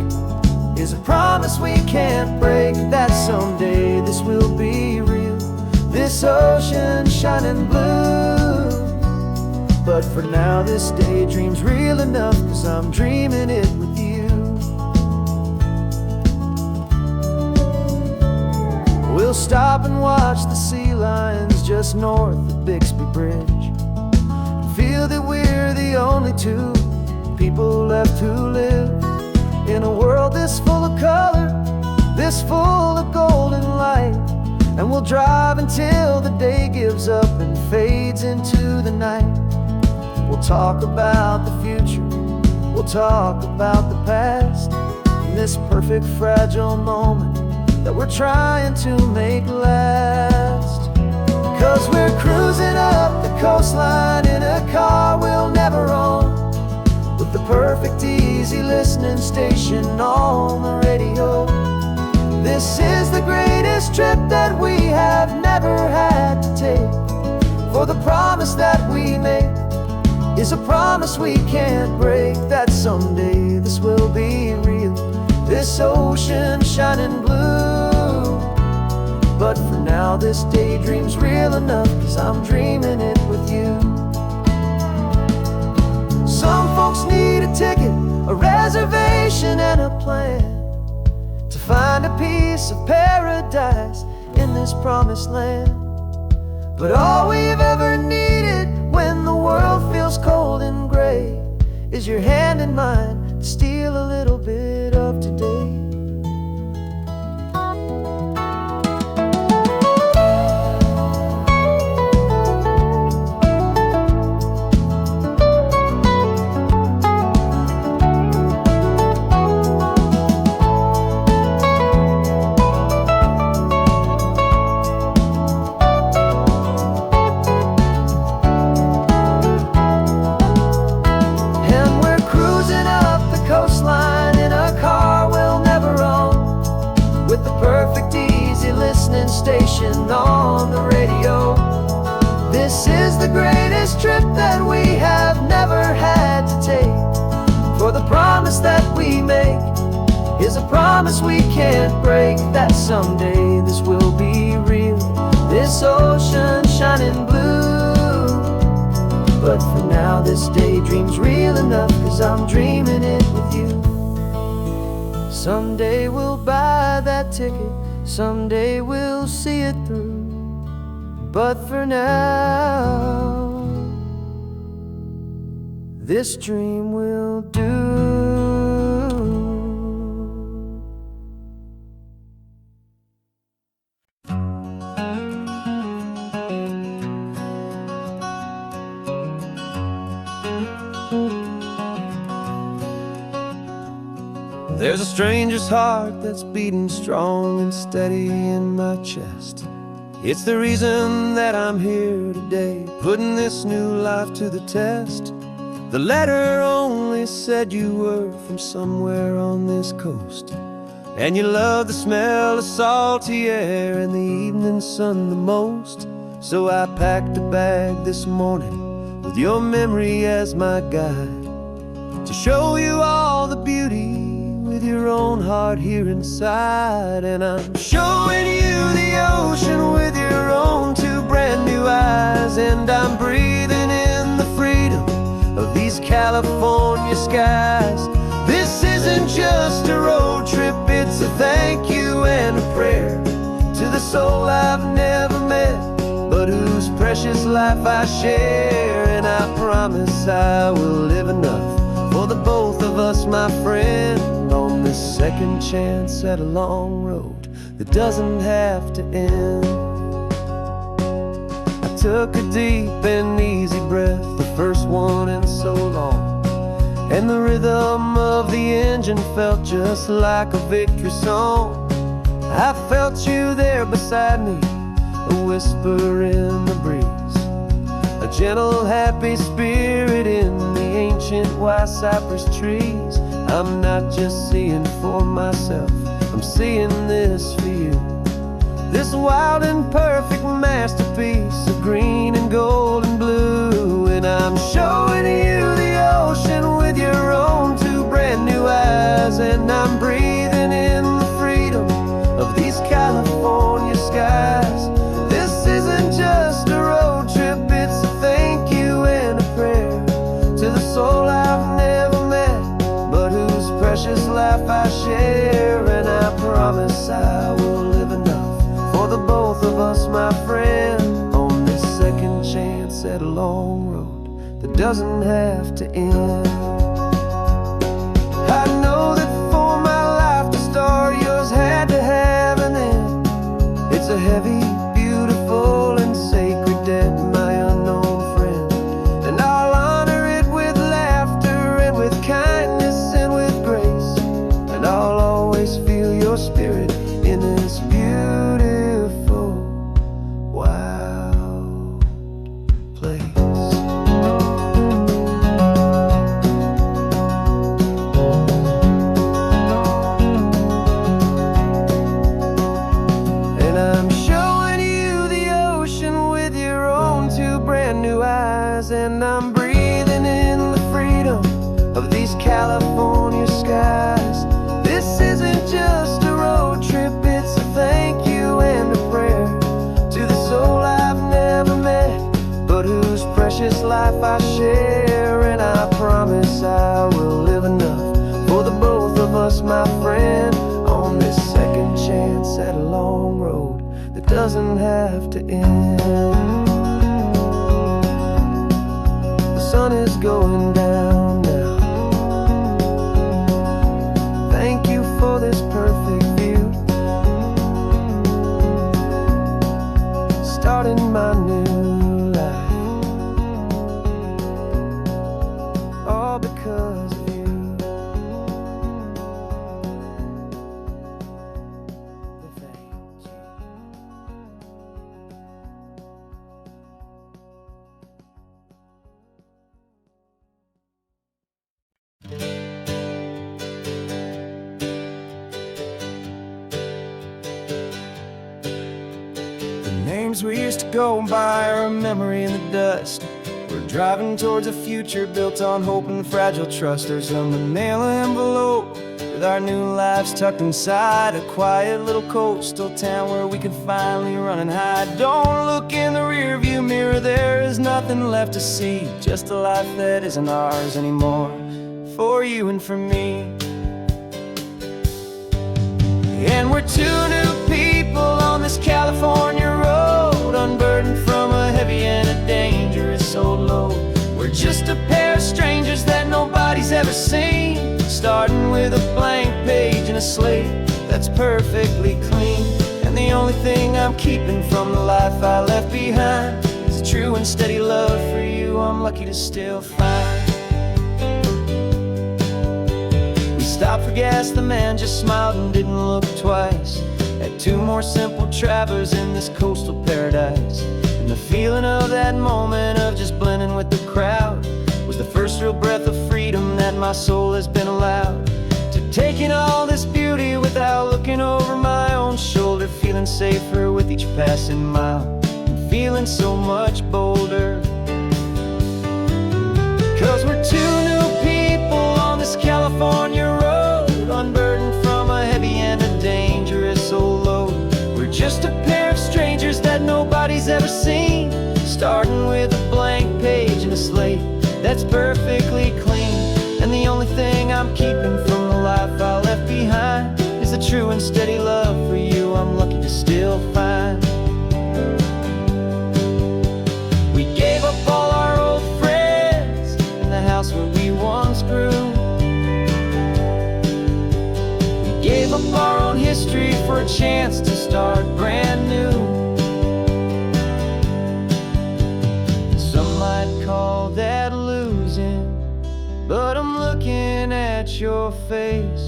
Speaker 2: is a promise we can't break, that someday this will be real, this ocean shining blue. But for now this daydream's real enough, 'cause I'm dreaming it with you. We'll stop and watch the sea lions just north of Bixby Bridge, and feel that we're the only 2 people left who live in a world this full of color, this full of golden light. And we'll drive until the day gives up and fades into the night. We'll talk about the future, we'll talk about the past, in this perfect fragile moment that we're trying to make last. 'Cause we're cruising up the coastline in a car we'll never own, with the perfect easy listening station on the radio. This is the greatest trip that we have never had to take, for the promise that we make is a promise we can't break, that someday this will be real, this ocean shining blue. But for now this daydream's real enough, 'cause I'm dreaming it with you. Some folks need a ticket, a reservation and a plan to find a piece of paradise in this promised land. But all we've ever needed when the world feels cold and gray is your hand in mine to steal a little bit of today. Station on the radio. This is the greatest trip that we have never had to take. For the promise that we make is a promise we can't break, that someday this will be real, this ocean shining blue. But for now this daydream's real enough, 'cause I'm dreaming it with you. Someday we'll buy that ticket, someday we'll see it through. But for now, this dream will do.
Speaker 1: There's a stranger's heart that's beating strong and steady in my chest. It's the reason that I'm here today, putting this new life to the test. The letter only said you were from somewhere on this coast, and you love the smell of salty air and the evening sun the most. So I packed a bag this morning with your memory as my guide, to show you all the beauty with your own heart here inside. And I'm showing you the ocean with your own two brand new eyes, and I'm breathing in the freedom of these California skies. This isn't just a road trip, it's a thank you and a prayer to the soul I've never met, but whose precious life I share. And I promise I will live enough for the both of us, my friend, on this second chance at a long road that doesn't have to end. I took a deep and easy breath, the first one in so long, and the rhythm of the engine felt just like a victory song. I felt you there beside me, a whisper in the breeze, a gentle happy spirit in the ancient white cypress trees. I'm not just seeing for myself, I'm seeing this for you. This wild and perfect masterpiece of green and gold and blue. And I'm showing you the ocean with your own two brand new eyes, and I'm breathing in the freedom of these California skies. This isn't just a road trip, it's a thank you and a prayer to the soul I've never met, but whose precious life I share. And I promise I will live enough for the both of us, my friend, on this second chance at a long road that doesn't have to end. I know that for my life to start, yours had to have an end. It's a heavy, beautiful, and sacred debt, my unknown friend, and I'll honor it with laughter and with kindness and with grace, and I'll always feel your spirit in this beautiful, wild place. And I'm showing you the ocean with your own two brand new eyes, and I'm breathing in the freedom of these California skies. This isn't just a road trip, it's a thank you and a prayer to the soul I've never met, but whose precious life I share. And I promise I will live enough for the both of us, my friend, on this second chance doesn't have to end. The sun is going down now. Thank you for this perfect view, starting my new life, all because of you. Thank you.
Speaker 2: Names we used to go by are a memory in the dust. We're driving towards a future built on hope and fragile trust. There's a manila envelope with our new lives tucked inside, a quiet little coastal town where we could finally run and hide. Don't look in the rearview mirror, there is nothing left to see, just a life that isn't ours anymore, for you and for me. And we're two new people on this California road, unburdened from a heavy and a dangerous old load. We're just a pair of strangers that nobody's ever seen, starting with a blank page and a slate that's perfectly clean. And the only thing I'm keeping from the life I left behind is a true and steady love for you I'm lucky to still find. Stopped for gas, the man just smiled and didn't look twice. Had two more simple travelers in this coastal paradise. And the feeling of that moment of just blending with the crowd was the first real breath of freedom that my soul has been allowed to take in all this beauty without looking over my own shoulder, feeling safer with each passing mile and feeling so much bolder. 'Cause we're two new people on this California road, unburdened from a heavy and a dangerous old load. We're just a pair of strangers that nobody's ever seen, starting with a blank page and a slate that's perfectly clean. And the only thing I'm keeping from the life I left behind is a true and steady love for you I'm lucky to still find. We gave up all our old friends in the house where we once grew. Gave up our own history for a chance to start brand new. Some might call that losing, but I'm looking at your face,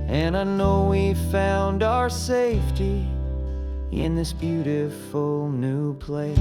Speaker 2: and I know we found our safety in this beautiful new place.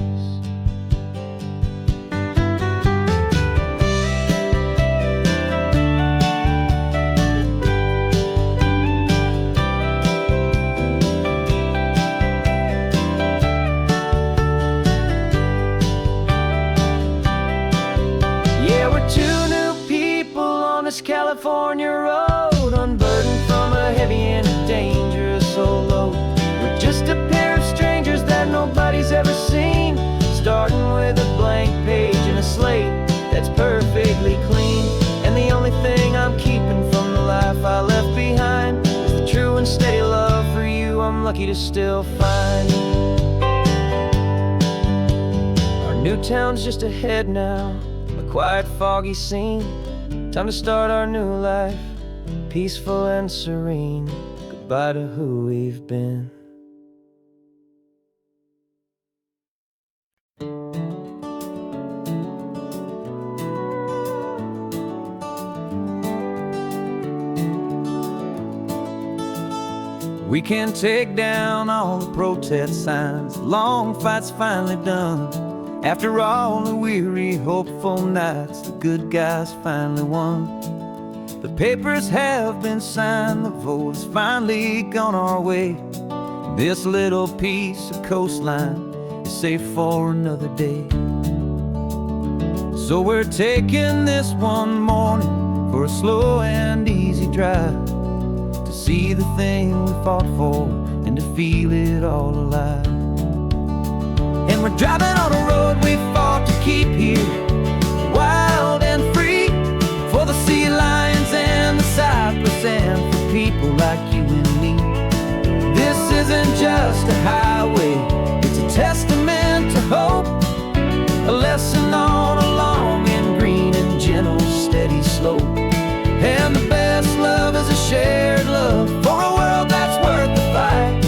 Speaker 2: California road, unburdened from a heavy and a dangerous old load. We're just a pair of strangers that nobody's ever seen, starting with a blank page and a slate that's perfectly clean. And the only thing I'm keeping from the life I left behind is the true and steady love for you I'm lucky to still find. Our new town's just ahead now, a quiet foggy scene. Time to start our new life, peaceful and serene. Goodbye to who we've been. We can take down all the protest signs, long fight's finally done. After all the weary, hopeful nights, the good guys finally won. The papers have been signed, the vote has finally gone our way. This little piece of coastline is safe for another day. So we're taking this one morning for a slow and easy drive, to see the thing we fought for and to feel it all alive. And we're driving on a road we fought to keep here, wild and free, for the sea lions and the cypress and for people like you and me. This is
Speaker 1: isn't just a highway, it's a testament to hope, a lesson on a long and green and gentle, steady slope. And the best love is a shared love for a world that's worth the fight.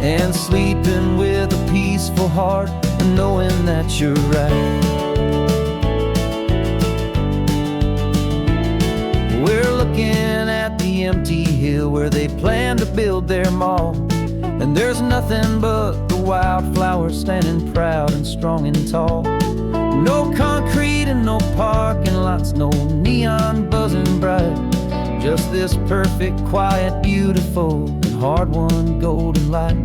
Speaker 1: And sleeping with a peaceful heart and knowing that you're right. We're looking at the empty hill where they plan to build their mall, and there's nothing but the wildflowers standing proud and strong and tall. No concrete and no parking lots, no neon buzzing bright, just this perfect, quiet, beautiful, and hard-won golden light.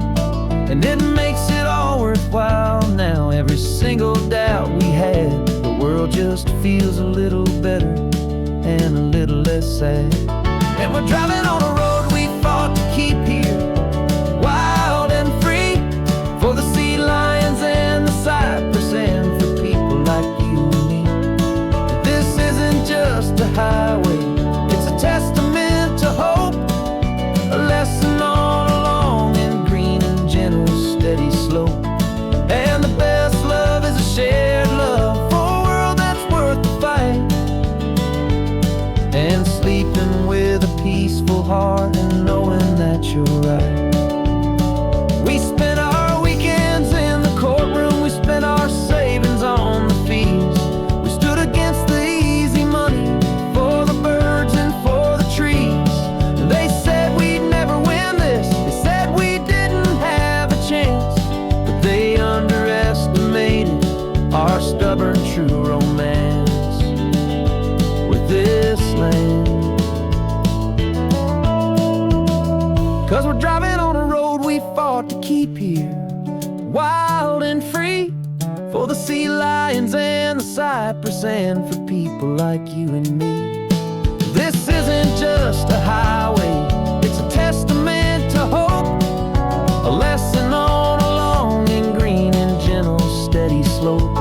Speaker 1: And it makes it all worthwhile now. Every single doubt we had, the world just feels a little better and a little less sad. And we're driving on a road we fought to keep here, wild and free, for the sea lions and the cypress and for people like you and me. This isn't just a highway, it's a testament to hope, a lesson on a long and green and gentle, steady slope. And the best love is a shared love for a world that's worth the fight. And sleeping with a peaceful heart and knowing that you're right. We spent our weekends in the courtroom, we spent our savings on the fees. We stood against the easy money for the birds and for the trees. And they said we'd never win this, they said we didn't have a chance, but they underestimated our stubborn true romance with this land. 'Cause we're driving on a road we fought to keep here, wild and free, for the sea lions and the cypress and for people like you and me. This isn't just a highway, it's a testament to hope, a lesson on a long and green and gentle, steady slope.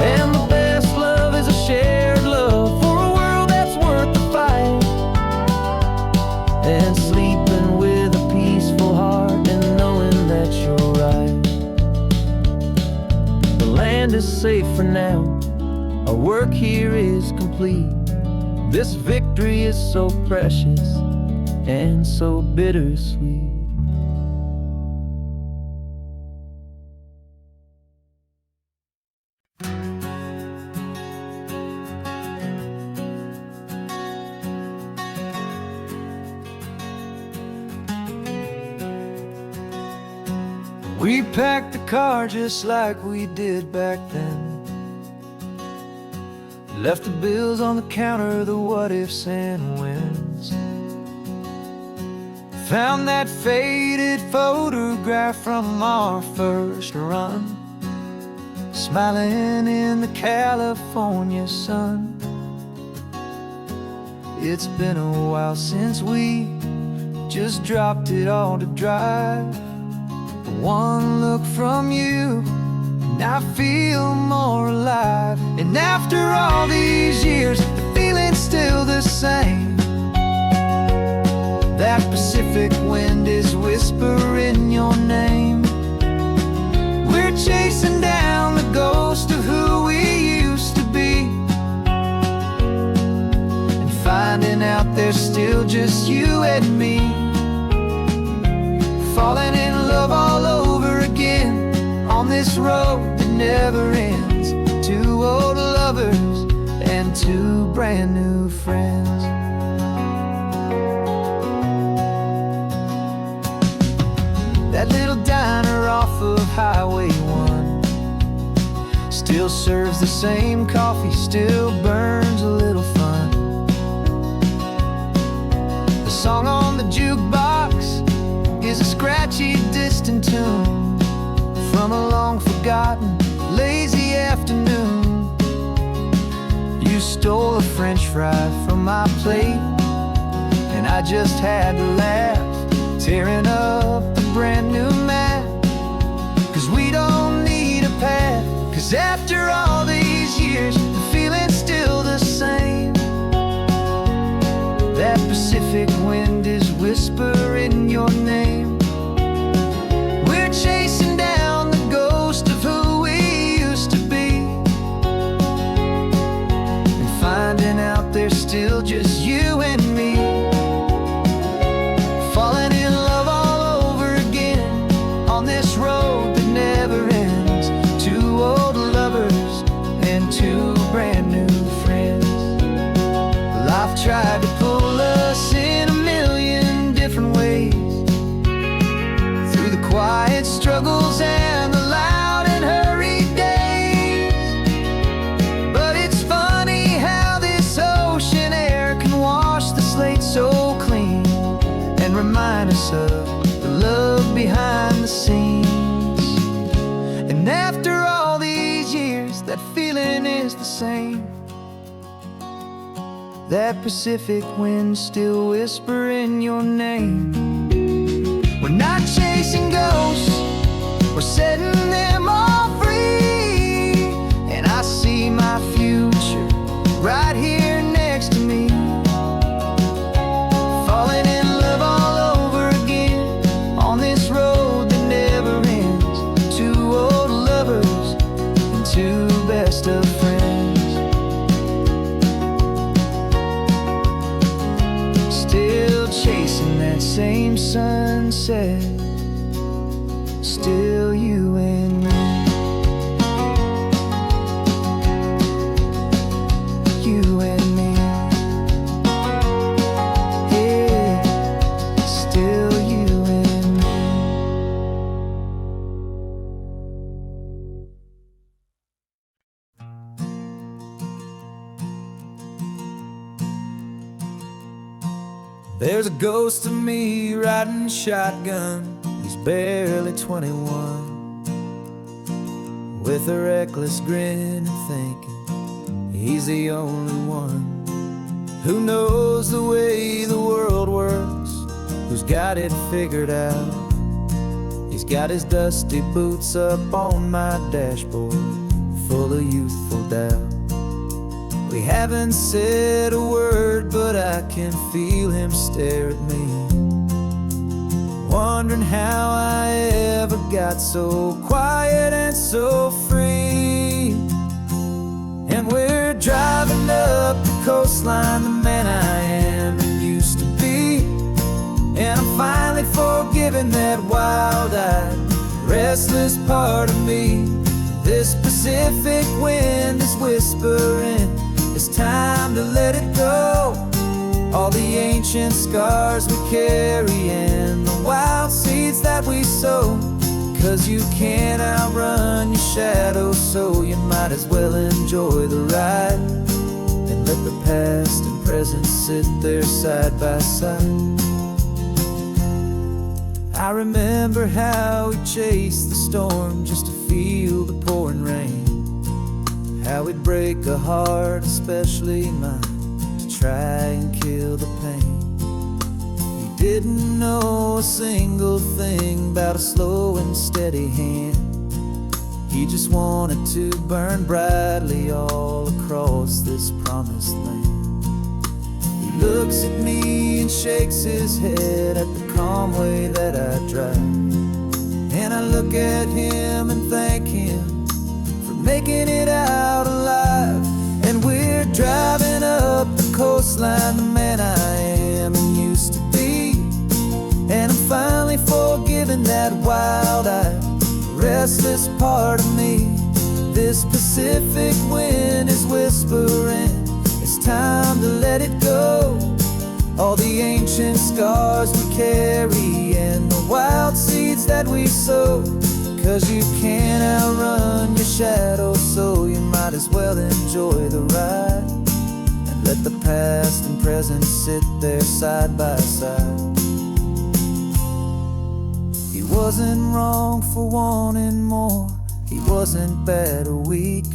Speaker 1: And the best love is a shared love for a world that's worth the fight. And sleeping with a peaceful heart and knowing that you're right. The land is safe for now, our work here is complete. This victory is so precious and so bittersweet. We packed the car just like we did back then, left the bills on the counter, the what-ifs and whens. Found that faded photograph from our first run, smiling in the California sun. It's been a while since we just dropped it all to drive. One look from you and I feel more alive. And after all these years, the feeling's still the same. That Pacific wind is whispering your name. We're chasing down the ghost of who we used to be, and finding out there's still just you and me. Falling in love all over again on this road that never ends. Two old lovers and two brand new friends. That little diner off of Highway 1 still serves the same coffee, still burns a little fun. The song on the jukebox is a scratchy, distant tune from a long-forgotten, lazy afternoon. You stole a French fry from my plate, and I just had to laugh, tearing up the brand new map. 'Cause we don't need a path, 'cause after all these years, the feeling's still the same. That Pacific wind is whispering your name. We're chasing down the ghost of who we used to be, and finding out there's still just you and me. Falling in love all over again on this road that never ends. Two old lovers and two brand new friends. Life tried to pull us in a million different ways, through the quiet struggles and the loud and hurried days. But it's funny how this ocean air can wash the slate so clean, and remind us of the love behind the scenes. And after all these years, that feeling is the same. That Pacific wind still whispering your name. We're not chasing ghosts, we're setting them all free. And I see my future right here next to me, falling in love all over again on this road that never ends. Two old lovers and two best of friends. Still chasing that same sunset, still you and me. You and me. Yeah, still you and me. There's a ghost of me riding shotgun. He's barely 21, with a reckless grin and thinking he's the only one who knows the way the world works, who's got it figured out. He's got his dusty boots up on my dashboard, full of youthful doubt. We haven't said a word, but I can feel him stare at me, wondering how I ever got so quiet and so free. And we're driving up the coastline, the man I am and used to be. And I'm finally forgiving that wild-eyed, restless part of me. This Pacific wind is whispering, it's time to let it go. All the ancient scars we carry and the wild seeds that we sow. 'Cause you can't outrun your shadow, so you might as well enjoy the ride, and let the past and present sit there side by side. I remember how we chased the storm just to feel the pouring rain, how we'd break a heart, especially mine, to try and kill the pain. He didn't know a single thing about a slow and steady hand. He just wanted to burn brightly all across this promised land. He looks at me and shakes his head at the calm way that I drive, and I look at him and thank him for making it out alive. And we're driving up the coastline, the man I am and used to be. And I'm finally forgiving that wild-eyed, restless part of me. This Pacific wind is whispering, it's time to let it go. All the ancient scars we carry and the wild seeds that we sow. 'Cause you can't outrun your shadow, so you might as well enjoy the ride, and let the past and present sit there side by side. He wasn't wrong for wanting more, he wasn't bad or weak.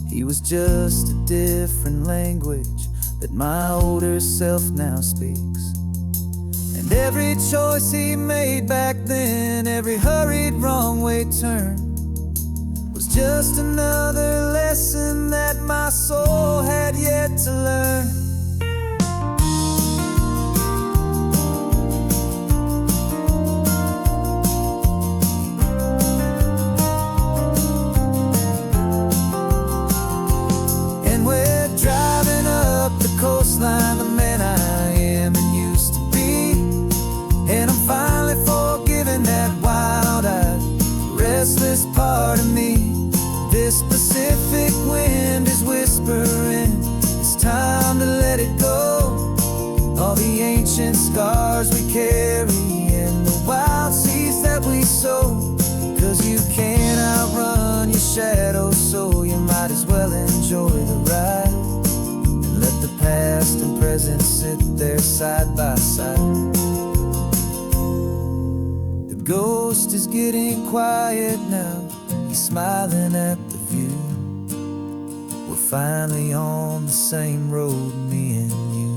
Speaker 1: He was just a different language that my older self now speaks. And every choice he made back then, every hurried wrong way turn, was just another lesson that my soul had yet to learn.
Speaker 2: scars we carry and the wild seeds that we sow. 'Cause you can't outrun your shadow, so you might as well enjoy the ride and let the past and present sit there side by side. The ghost is getting quiet now, he's smiling at the view. We're finally on the same road, me and you.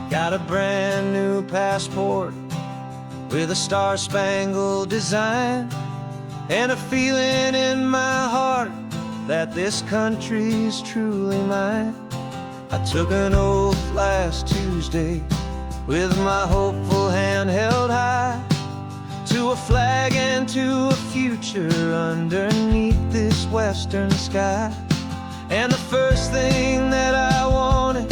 Speaker 2: Got a brand new passport with a star-spangled design, and a feeling in my heart that this country's truly mine. I took an oath last Tuesday with my hopeful hand held high, to a flag and to a future underneath this western sky. And the first thing that I wanted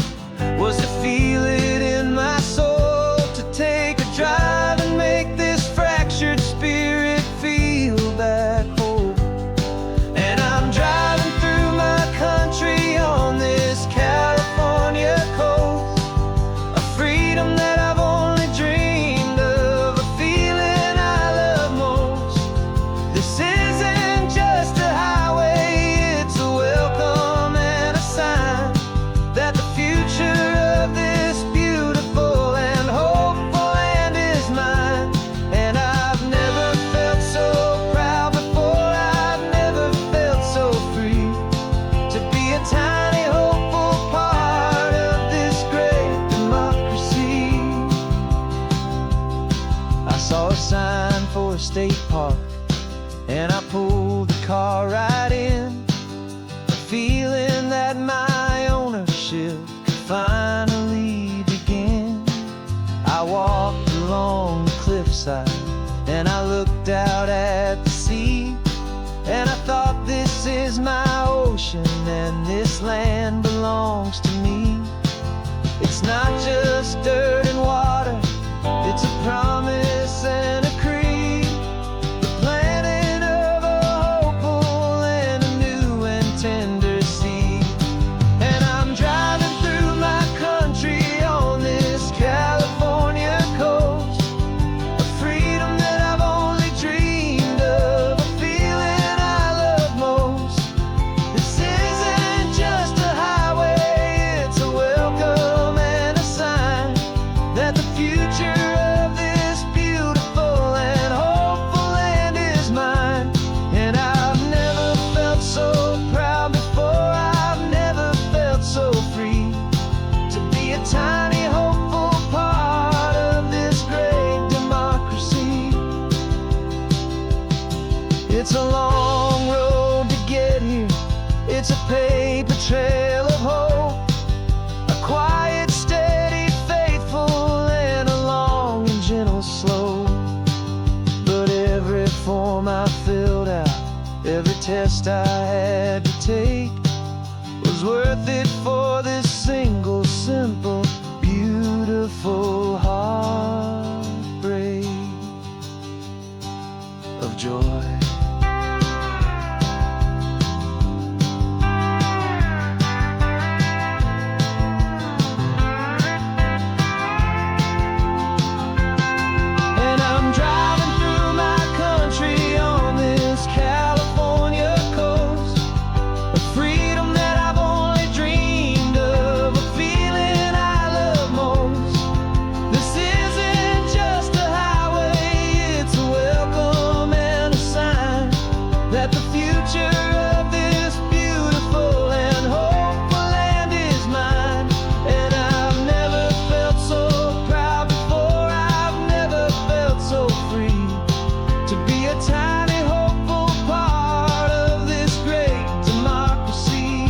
Speaker 2: was to feel it in my soul, to take a drive and make this fractured spirit feel back home. And I'm driving through my country on this California coast, a freedom that I've only dreamed of, a feeling I love most. This isn't just a highway, it's a welcome and a sign that the future of this beautiful and hopeful land is mine. And I've never felt so proud before, I've never felt so free, to be a tiny hopeful part of this great democracy. I saw a sign for a state park, and I pulled the car right in, a feeling that my ownership could finally begin. I walked along the cliffside and I looked out at the sea, and I thought, this is my ocean and this land belongs to me. It's not just dirt and water, it's a promise and a creed, the planting of a hopeful and a new and tender seed. And I'm driving through my country on this California coast, a freedom that I've only dreamed of, a feeling I love most. This isn't just a highway, it's a welcome and a sign that the future of this beautiful and hopeful land is mine. And I've never felt so proud before, I've never felt so free, to be a tiny hopeful part of this great democracy. It's a long road to get here, it's a paper trail of hope, a quiet, steady, faithful, and a long and gentle slope. But every form I filled out, every test I had to take, was worth it for this single, simple, beautiful heartbreak of joy. And I'm driving through my country on this California coast, a freedom that I've only dreamed of, a feeling I love most. This isn't just a highway, it's a welcome and a sign that the future of this beautiful and hopeful land is mine. And I've never felt so proud before, I've never felt so free, to be a tiny hopeful part of this great democracy.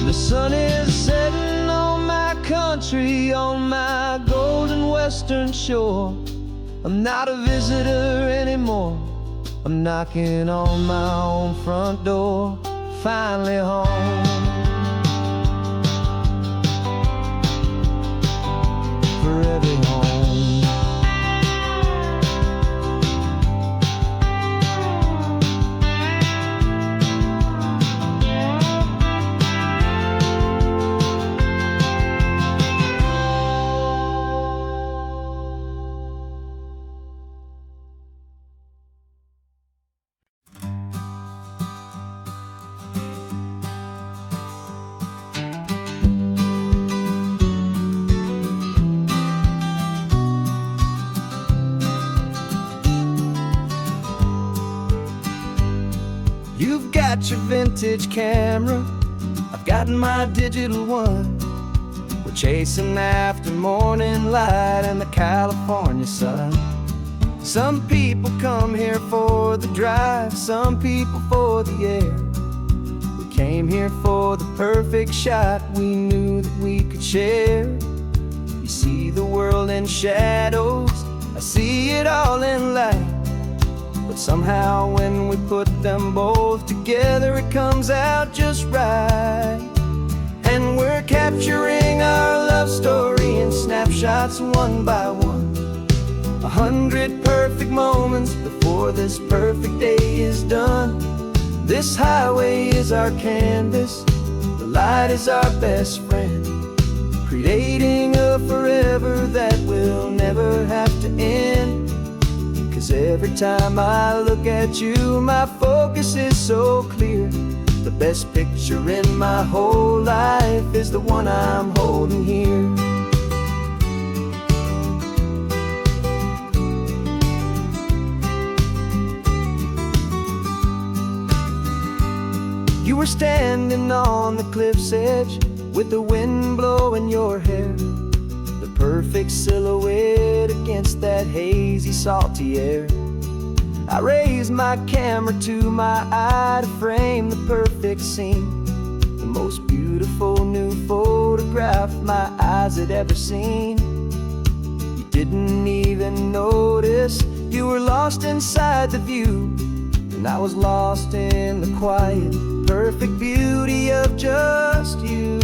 Speaker 2: The sun is setting on my country, on my golden western shore. I'm not a visitor anymore, I'm knocking on my own front door, finally home. got your vintage camera, I've got my digital one. We're chasing after morning light and the California sun. Some people come here for the drive, some people for the air. We came here for the perfect shot we knew that we could share. You see the world in shadows, I see it all in light. But somehow when we put them both together, it comes out just right. And we're capturing our love story in snapshots one by one. 100 perfect moments before this perfect day is done. This highway is our canvas, the light is our best friend, creating a forever that will never have to end. 'Cause every time I look at you, my focus is so clear. The best picture in my whole life is the one I'm holding here. You were standing on the cliff's edge with the wind blowing your hair, the perfect silhouette against that hazy, salty air. I raised my camera to my eye to frame the perfect scene, the most beautiful new photograph my eyes had ever seen. You didn't even notice you were lost inside the view, and I was lost in the quiet, perfect beauty of just you.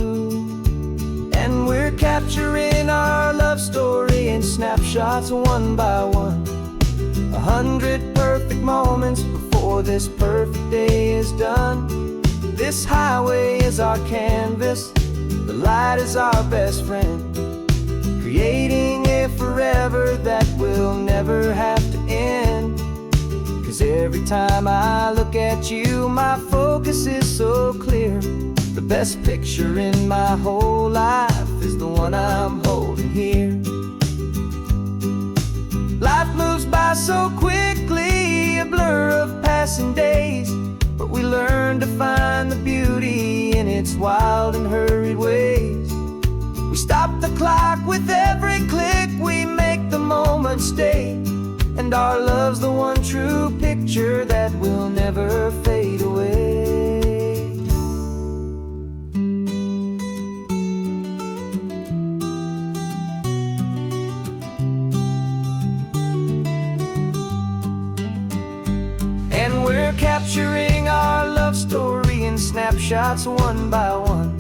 Speaker 2: And we're capturing our love story in snapshots one by one. 100 perfect moments before this perfect day is done. This highway is our canvas, the light is our best friend, creating a forever that will never have to end. 'Cause every time I look at you, my focus is so clear. The best picture in my whole life is the one I'm holding here. Life moves by so quickly, a blur of passing days, but we learn to find the beauty in its wild and hurried ways. We stop the clock with every click, we make the moment stay, and our love's the one true picture that will never fade away. And we're capturing our love story in snapshots one by one.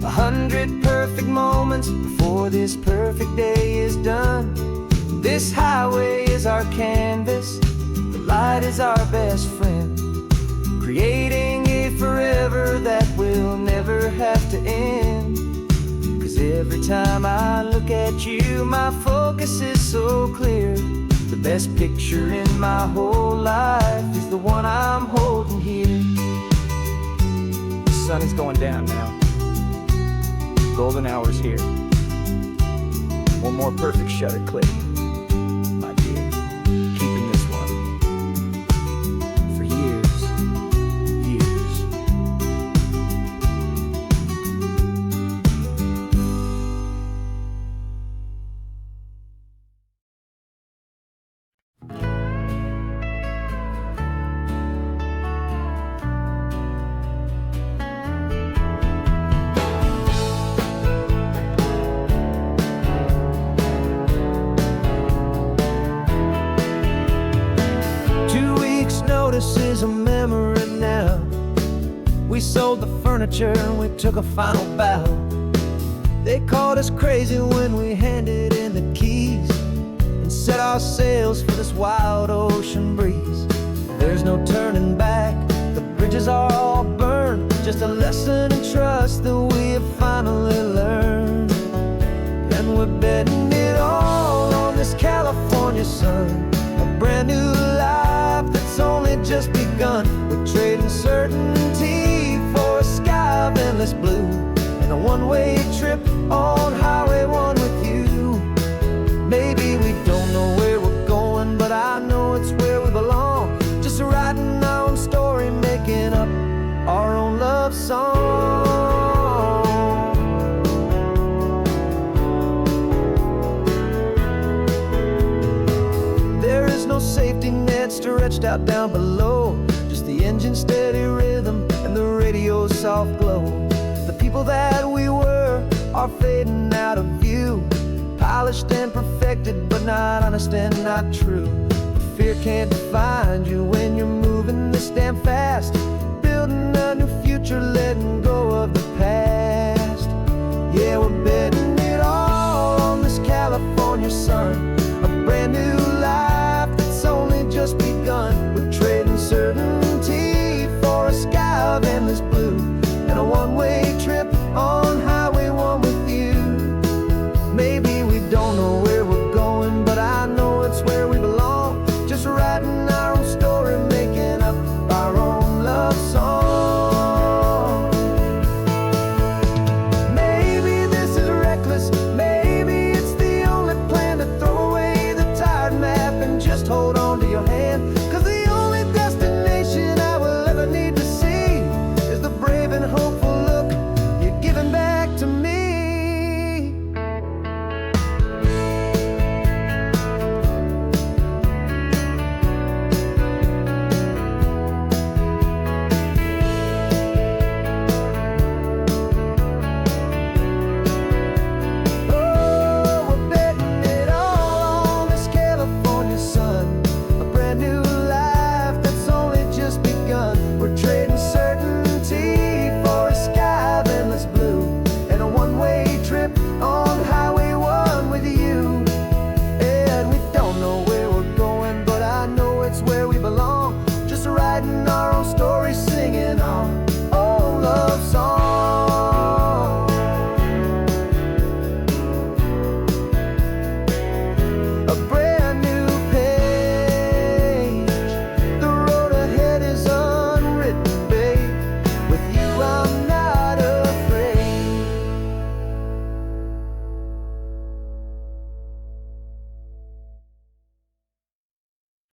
Speaker 2: 100 perfect moments before this perfect day is done. This highway is our canvas, the light is our best friend, creating a forever that will never have to end. 'Cause every time I look at you, my focus is so clear. The best picture in my whole life is the one I'm holding here. The sun is going down now. Golden hour's here. One more perfect shutter click, my dear. Keeping this one for years, years. Notice is a memory now. We sold the furniture and we took a final bow. They called us crazy when we handed in the keys and set our sails for this wild ocean breeze. There's no turning back, the bridges are all burned, just a lesson in trust that we have finally learned. And we're betting it all on this California sun, a brand new life that's only just begun. We're trading certainty for a sky of endless blue, and a one-way trip on Highway 1 with you. Maybe we don't know where we're going, but I know it's where we belong. Just writing our own story, making up out down below. Just the engine's steady rhythm and the radio's soft glow. The people that we were are fading out of view, polished and perfected, but not honest and not true. Fear can't define you when you're moving this damn fast.